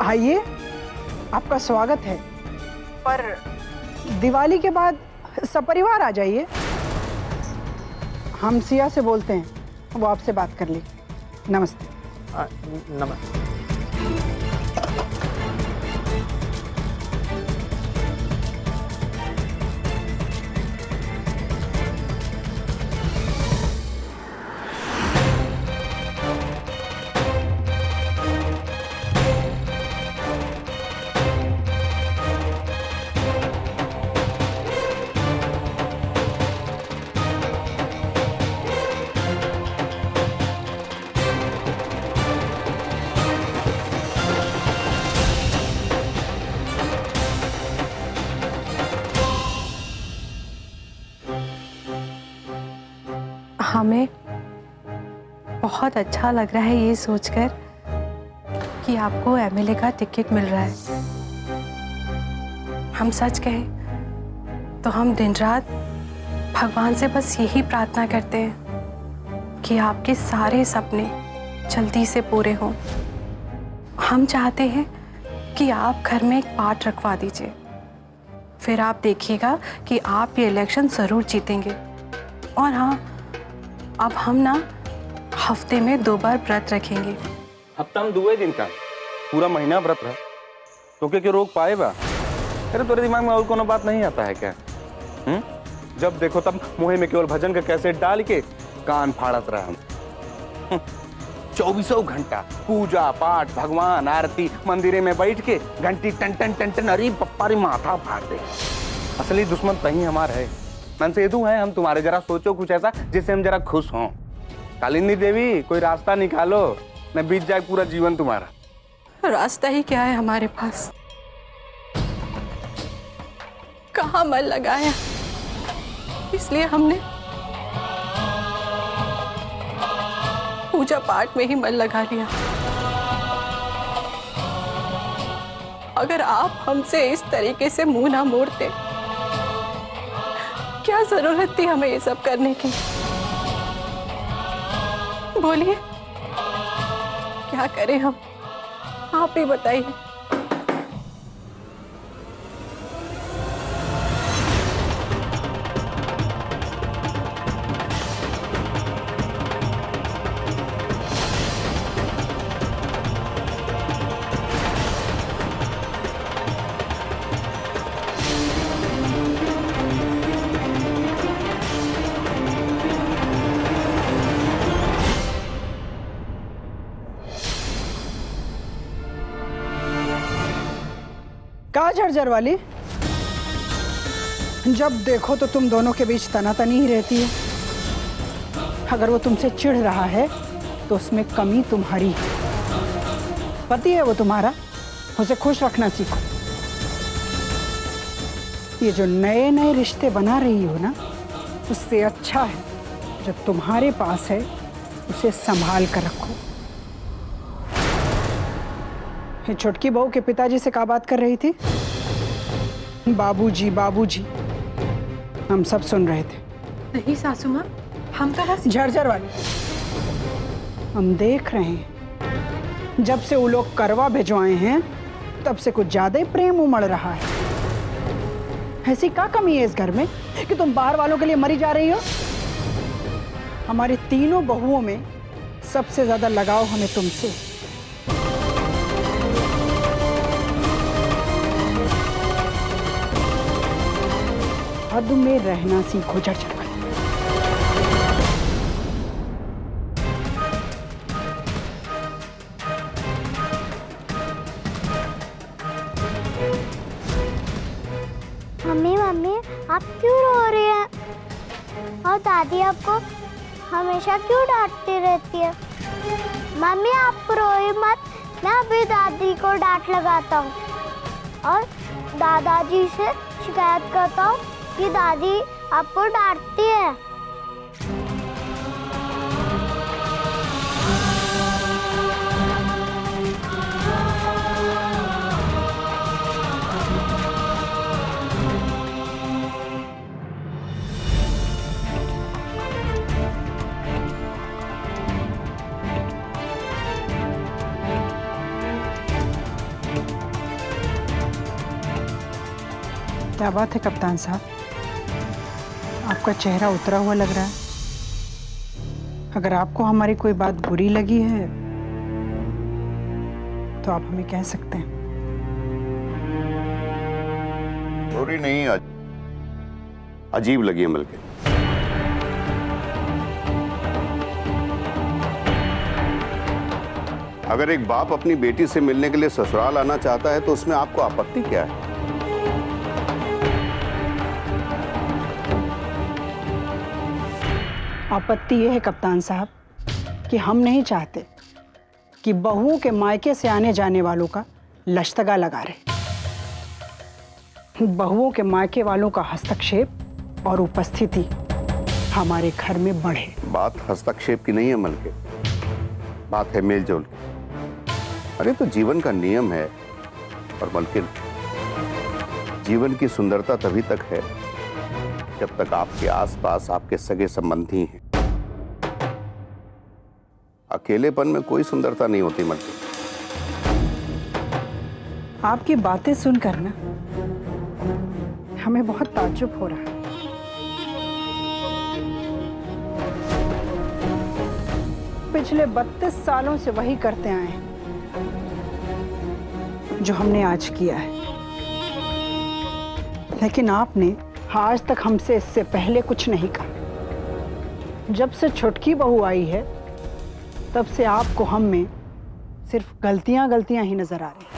[SPEAKER 2] आइए, आपका स्वागत है, पर दिवाली के बाद सपरिवार आ जाइए। हम सिया से बोलते हैं, वो आपसे बात कर ली। नमस्ते।
[SPEAKER 10] नमस्ते।
[SPEAKER 6] हमें बहुत अच्छा लग रहा है ये सोचकर कि आपको एमएलए का टिकट मिल रहा है। हम सच कहें तो हम दिन रात भगवान से बस यही प्रार्थना करते हैं कि आपके सारे सपने जल्दी से पूरे हों। हम चाहते हैं
[SPEAKER 18] कि आप घर में एक पार्ट रखवा दीजिए, फिर आप देखिएगा कि आप ये इलेक्शन जरूर जीतेंगे। और हाँ, अब हम ना हफ्ते में 2 बार व्रत रखेंगे।
[SPEAKER 7] हफ्ता में 2 दिन का पूरा महीना व्रत रहा तो क्या रोक पाएगा? अरे तेरे दिमाग में और कोनो बात नहीं आता है क्या? जब देखो तब मुहे में केवल भजन का कैसेट डाल के कान फाड़त रहा हम। 24 घंटा पूजा पाठ, भगवान आरती, मंदिरे में बैठ के घंटी टन टन टन टन, अरे पप्पा रे माथा फाड़ दे। असली दुश्मन तही हमार है। मन से हेतु है हम तुम्हारे, जरा सोचो कुछ ऐसा जिससे हम जरा खुश हों। कालिंदी देवी, कोई रास्ता निकालो, न बीत जाए पूरा जीवन तुम्हारा।
[SPEAKER 18] रास्ता ही क्या है हमारे पास? कहाँ मन लगाया, इसलिए हमने पूजा पाठ में ही मन लगा लिया। अगर आप हमसे इस तरीके से मुंह ना मोड़ते, क्या जरूरत थी हमें ये सब करने की? बोलिए, क्या करें हम? आप ही बताइए।
[SPEAKER 2] कहा झरझर वाली, जब देखो तो तुम दोनों के बीच तनातनी ही रहती है। अगर वो तुमसे चिढ़ रहा है तो उसमें कमी तुम्हारी है। पति है वो तुम्हारा, उसे खुश रखना सीखो। ये जो नए नए रिश्ते बना रही हो ना, उससे अच्छा है जो तुम्हारे पास है उसे संभाल कर रखो। ये छोटकी बहू के पिताजी से क्या बात कर रही थी? बाबूजी बाबूजी, हम सब सुन रहे थे।
[SPEAKER 18] नहीं सासू माँ, हम तो बस
[SPEAKER 2] झरझर वाली, हम देख रहे हैं जब से वो लोग करवा भिजवाए हैं तब से कुछ ज्यादा ही प्रेम उमड़ रहा है। ऐसी क्या कमी है इस घर में कि तुम बाहर वालों के लिए मरी जा रही हो? हमारी तीनों बहुओं में सबसे ज्यादा लगाव हमें तुमसे। हद में रहना सीखो झरझर वाली।
[SPEAKER 19] मम्मी मम्मी, आप क्यों रो रही हैं? और दादी आपको हमेशा क्यों डांटती रहती है? मम्मी आप रोइए मत, मैं अभी दादी को डांट लगाता हूँ और दादाजी से शिकायत करता हूँ कि दादी आपको डांटती है।
[SPEAKER 2] क्या बात है कप्तान साहब, आपका चेहरा उतरा हुआ लग रहा है। अगर आपको हमारी कोई बात बुरी लगी है तो आप हमें कह सकते हैं।
[SPEAKER 4] बुरी नहीं, अजीब लगी है बल्कि। अगर एक बाप अपनी बेटी से मिलने के लिए ससुराल आना चाहता है तो उसमें आपको आपत्ति क्या है?
[SPEAKER 2] आपत्ति यह है कप्तान साहब कि हम नहीं चाहते कि बहुओं के मायके से आने जाने वालों का लश्तगा लगा रहे। बहुओं के मायके वालों का हस्तक्षेप और उपस्थिति हमारे घर में बढ़े।
[SPEAKER 4] बात हस्तक्षेप की नहीं है मलके, बात है मेलजोल की। अरे तो जीवन का नियम है, और मलके जीवन की सुंदरता तभी तक है जब तक आपके आसपास आपके सगे संबंधी हैं। अकेलेपन में कोई सुंदरता नहीं होती मलके।
[SPEAKER 2] आपकी बातें सुनकर ना हमें बहुत ताज्जुब हो रहा है। पिछले 32 सालों से वही करते आए हैं जो हमने आज किया है, लेकिन आपने आज तक हमसे इससे पहले कुछ नहीं कहा। जब से छुटकी बहू आई है तब से आपको हम में सिर्फ गलतियां ही नजर आ रही हैं।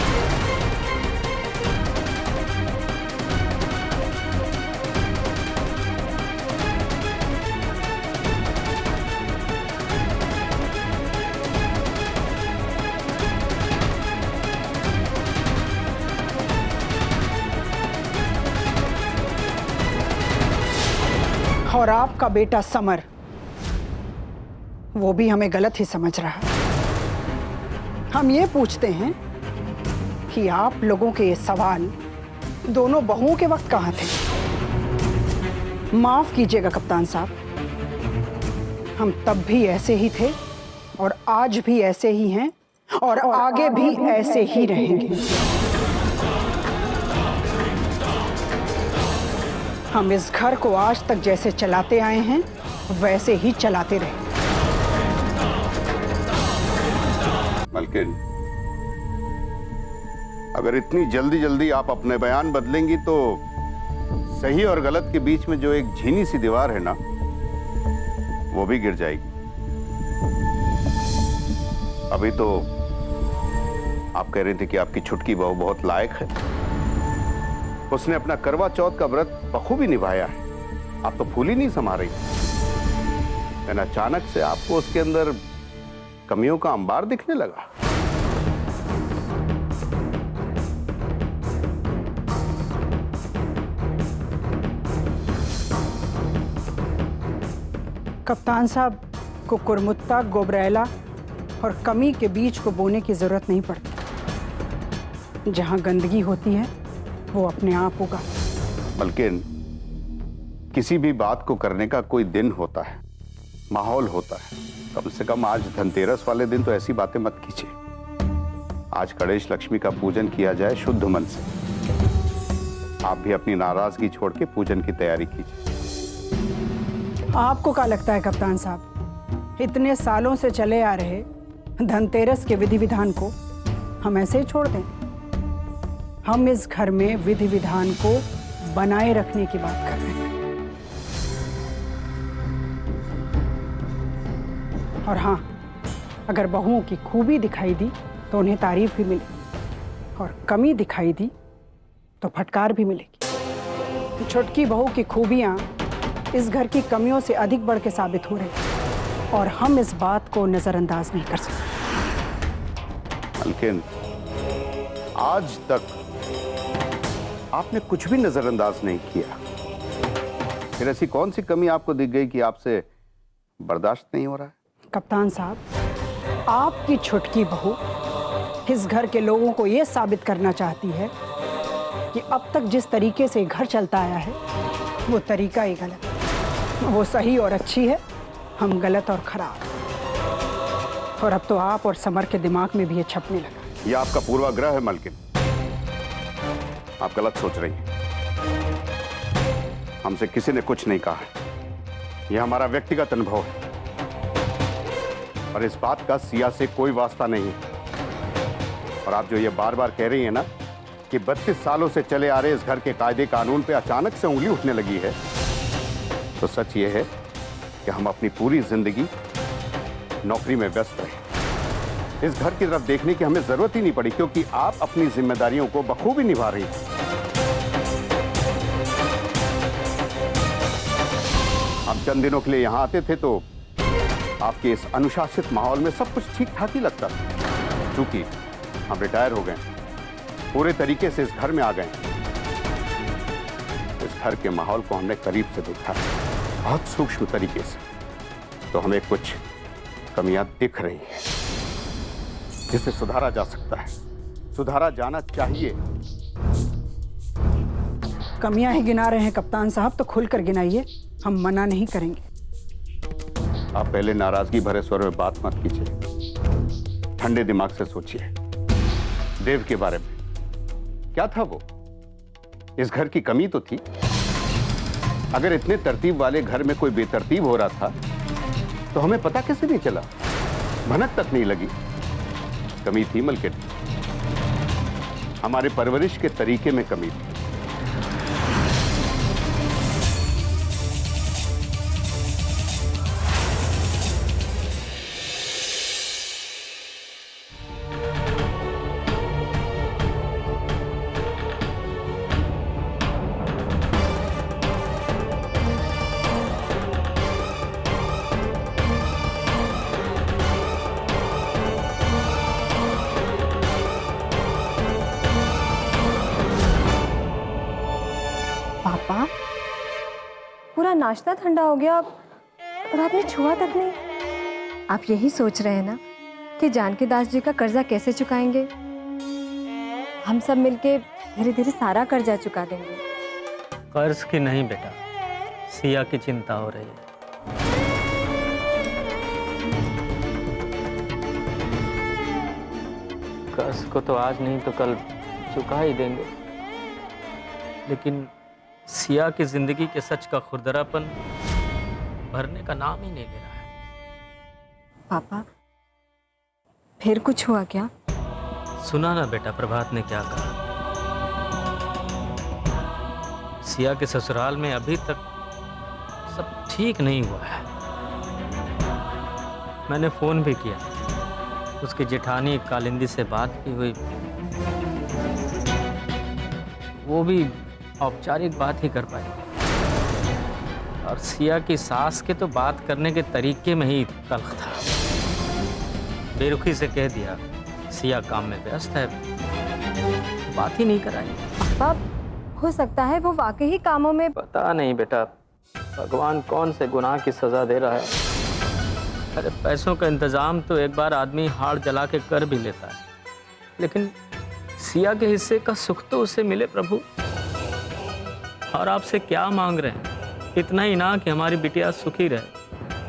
[SPEAKER 2] और आपका बेटा समर, वो भी हमें गलत ही समझ रहा है। हम ये पूछते हैं कि आप लोगों के ये सवाल दोनों बहुओं के वक्त कहाँ थे? माफ कीजिएगा कप्तान साहब, हम तब भी ऐसे ही थे और आज भी ऐसे ही हैं और आगे भी ऐसे ही रहेंगे। हम इस घर को आज तक जैसे चलाते आए हैं वैसे ही चलाते रहेंगे।
[SPEAKER 4] मलकिन, अगर इतनी जल्दी जल्दी आप अपने बयान बदलेंगी तो सही और गलत के बीच में जो एक झीनी सी दीवार है ना, वो भी गिर जाएगी। अभी तो आप कह रहे थे कि आपकी छुटकी बहू बहुत लायक है, उसने अपना करवा चौथ का व्रत बखूबी निभाया है। आप तो फूल ही नहीं समा रही, लेकिन अचानक से आपको उसके अंदर कमियों का अंबार दिखने लगा।
[SPEAKER 2] कप्तान साहब, कुकुरमुत्ता, गोबरेला और कमी के बीज को बोने की जरूरत नहीं पड़ती। जहां गंदगी होती है वो अपने आप होगा।
[SPEAKER 4] बल्कि किसी भी बात को करने का कोई दिन होता है, माहौल होता है। कम से कम आज धनतेरस वाले दिन तो ऐसी बातें मत कीजिए। आज गणेश लक्ष्मी का पूजन किया जाए शुद्ध मन से। आप भी अपनी नाराजगी छोड़ के पूजन की तैयारी कीजिए।
[SPEAKER 2] आपको क्या लगता है कप्तान साहब, इतने सालों से चले आ रहे धनतेरस के विधि विधान को हम ऐसे ही छोड़ दें? हम इस घर में विधि विधान को बनाए रखने की बात कर रहे हैं। और हाँ, अगर बहुओं की खूबी दिखाई दी तो उन्हें तारीफ भी मिलेगी और कमी दिखाई दी तो फटकार भी मिलेगी। छुटकी बहू की खूबियां इस घर की कमियों से अधिक बढ़ के साबित हो रही हैं और हम इस बात को नजरअंदाज नहीं कर सकते।
[SPEAKER 4] लेकिन आज तक आपने कुछ भी नजरअंदाज नहीं किया, फिर ऐसी कौन सी कमी आपको दिख गई कि आपसे बर्दाश्त नहीं हो रहा है?
[SPEAKER 2] कप्तान साहब, आपकी छुटकी बहू इस घर के लोगों को यह साबित करना चाहती है कि अब तक जिस तरीके से घर चलता आया है वो तरीका ही गलत है। वो सही और अच्छी है, हम गलत और खराब। और अब तो आप और समर के दिमाग में भी ये छपने लगा।
[SPEAKER 4] ये आपका पूर्वाग्रह है मलकिन, आप गलत सोच रही हैं। हमसे किसी ने कुछ नहीं कहा है, यह हमारा व्यक्तिगत अनुभव है और इस बात का सिया से कोई वास्ता नहीं है। और आप जो ये बार बार कह रही हैं ना कि 32 सालों से चले आ रहे इस घर के कायदे कानून पे अचानक से उंगली उठने लगी है, तो सच ये है कि हम अपनी पूरी जिंदगी नौकरी में व्यस्त रहे। इस घर की तरफ देखने की हमें जरूरत ही नहीं पड़ी, क्योंकि आप अपनी जिम्मेदारियों को बखूबी निभा रही हैं। हम चंद दिनों के लिए यहां आते थे तो आपके इस अनुशासित माहौल में सब कुछ ठीक ठाक ही लगता था। क्योंकि हम रिटायर हो गए, पूरे तरीके से इस घर में आ गए, इस घर के माहौल को हमने करीब से देखा है, बहुत सूक्ष्म तरीके से। तो हमें कुछ कमियां दिख रही हैं जिसे सुधारा जा सकता है, सुधारा जाना चाहिए।
[SPEAKER 2] कमियां ही गिना रहे हैं कप्तान साहब, तो खुलकर गिनाइए, हम मना नहीं करेंगे।
[SPEAKER 4] आप पहले नाराजगी भरे स्वर में बात मत कीजिए, ठंडे दिमाग से सोचिए देव के बारे में। क्या था वो? इस घर की कमी तो थी। अगर इतने तरतीब वाले घर में कोई बेतरतीब हो रहा था तो हमें पता कैसे नहीं चला? भनक तक नहीं लगी। कमी थी मलकिन, हमारे परवरिश के तरीके में कमी थी।
[SPEAKER 20] पापा, पूरा नाश्ता ठंडा हो गया और आपने छुआ तक नहीं। आप यही सोच रहे हैं ना कि जानकी दास जी का कर्जा कैसे चुकाएंगे? हम सब मिलके धीरे धीरे सारा कर्जा चुका देंगे।
[SPEAKER 10] कर्ज की नहीं बेटा, सिया की चिंता हो रही है। कर्ज को तो आज नहीं तो कल चुका ही देंगे, लेकिन सिया की जिंदगी के सच का खुरदरापन भरने का नाम ही नहीं ले रहा है।
[SPEAKER 20] पापा, फिर कुछ हुआ क्या?
[SPEAKER 10] सुना ना बेटा प्रभात ने क्या कहा। सिया के ससुराल में अभी तक सब ठीक नहीं हुआ है। मैंने फोन भी किया, उसकी जेठानी कालिंदी से बात भी हुई, वो भी औपचारिक बात ही कर पाई। और सिया की सास के तो बात करने के तरीके में ही तल्ख था। बेरुखी से कह दिया सिया काम में व्यस्त है, बात ही नहीं कराई।
[SPEAKER 20] पापा, हो सकता है वो वाकई ही कामों में।
[SPEAKER 10] पता नहीं बेटा, भगवान कौन से गुनाह की सजा दे रहा है। अरे पैसों का इंतजाम तो एक बार आदमी हाड़ जला के कर भी लेता है, लेकिन सिया के हिस्से का सुख तो उसे मिले प्रभु। और आपसे क्या मांग रहे हैं? इतना ही ना कि हमारी बिटिया सुखी रहे,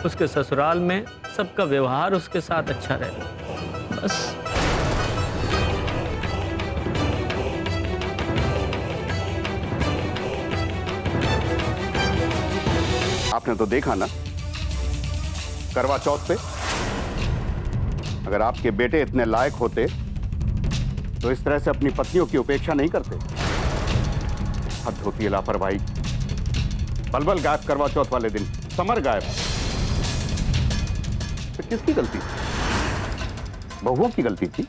[SPEAKER 10] उसके ससुराल में सबका व्यवहार उसके साथ अच्छा रहे, बस।
[SPEAKER 4] आपने तो देखा ना करवा चौथ पे, अगर आपके बेटे इतने लायक होते तो इस तरह से अपनी पत्नियों की उपेक्षा नहीं करते। हद होती है लापरवाही। बलबल गायब करवा चौथ वाले दिन, समर गायब। तो किसकी गलती थी? बहुओं की गलती थी?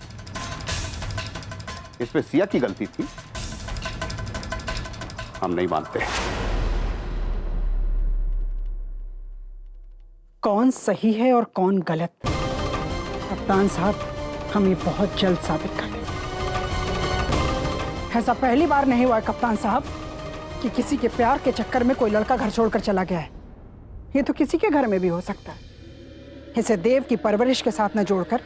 [SPEAKER 4] इसमें सिया की गलती थी? हम नहीं मानते।
[SPEAKER 2] कौन सही है और कौन गलत? कप्तान साहब, हम ये बहुत जल्द साबित कर देंगे। ऐसा पहली बार नहीं हुआ है कप्तान साहब कि किसी के प्यार के चक्कर में कोई लड़का घर छोड़कर चला गया है। ये तो किसी के घर में भी हो सकता है। इसे देव की परवरिश के साथ न जोड़कर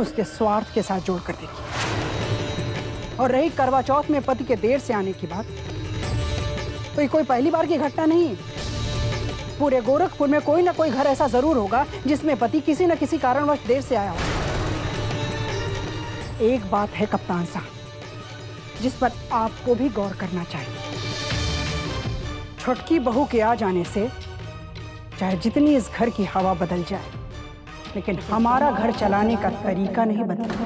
[SPEAKER 2] उसके स्वार्थ के साथ जोड़कर देखिए। और रही करवा चौथ में पति के देर से आने की बात, तो ये कोई पहली बार की घटना नहीं है। पूरे गोरखपुर में कोई ना कोई घर ऐसा जरूर होगा जिसमें पति किसी न किसी कारणवश देर से आया हो। एक बात है कप्तान साहब जिस पर आपको भी गौर करना चाहिए। छुटकी बहू के आ जाने से चाहे जितनी इस घर की हवा बदल जाए, लेकिन हमारा घर चलाने का तरीका नहीं बदलता।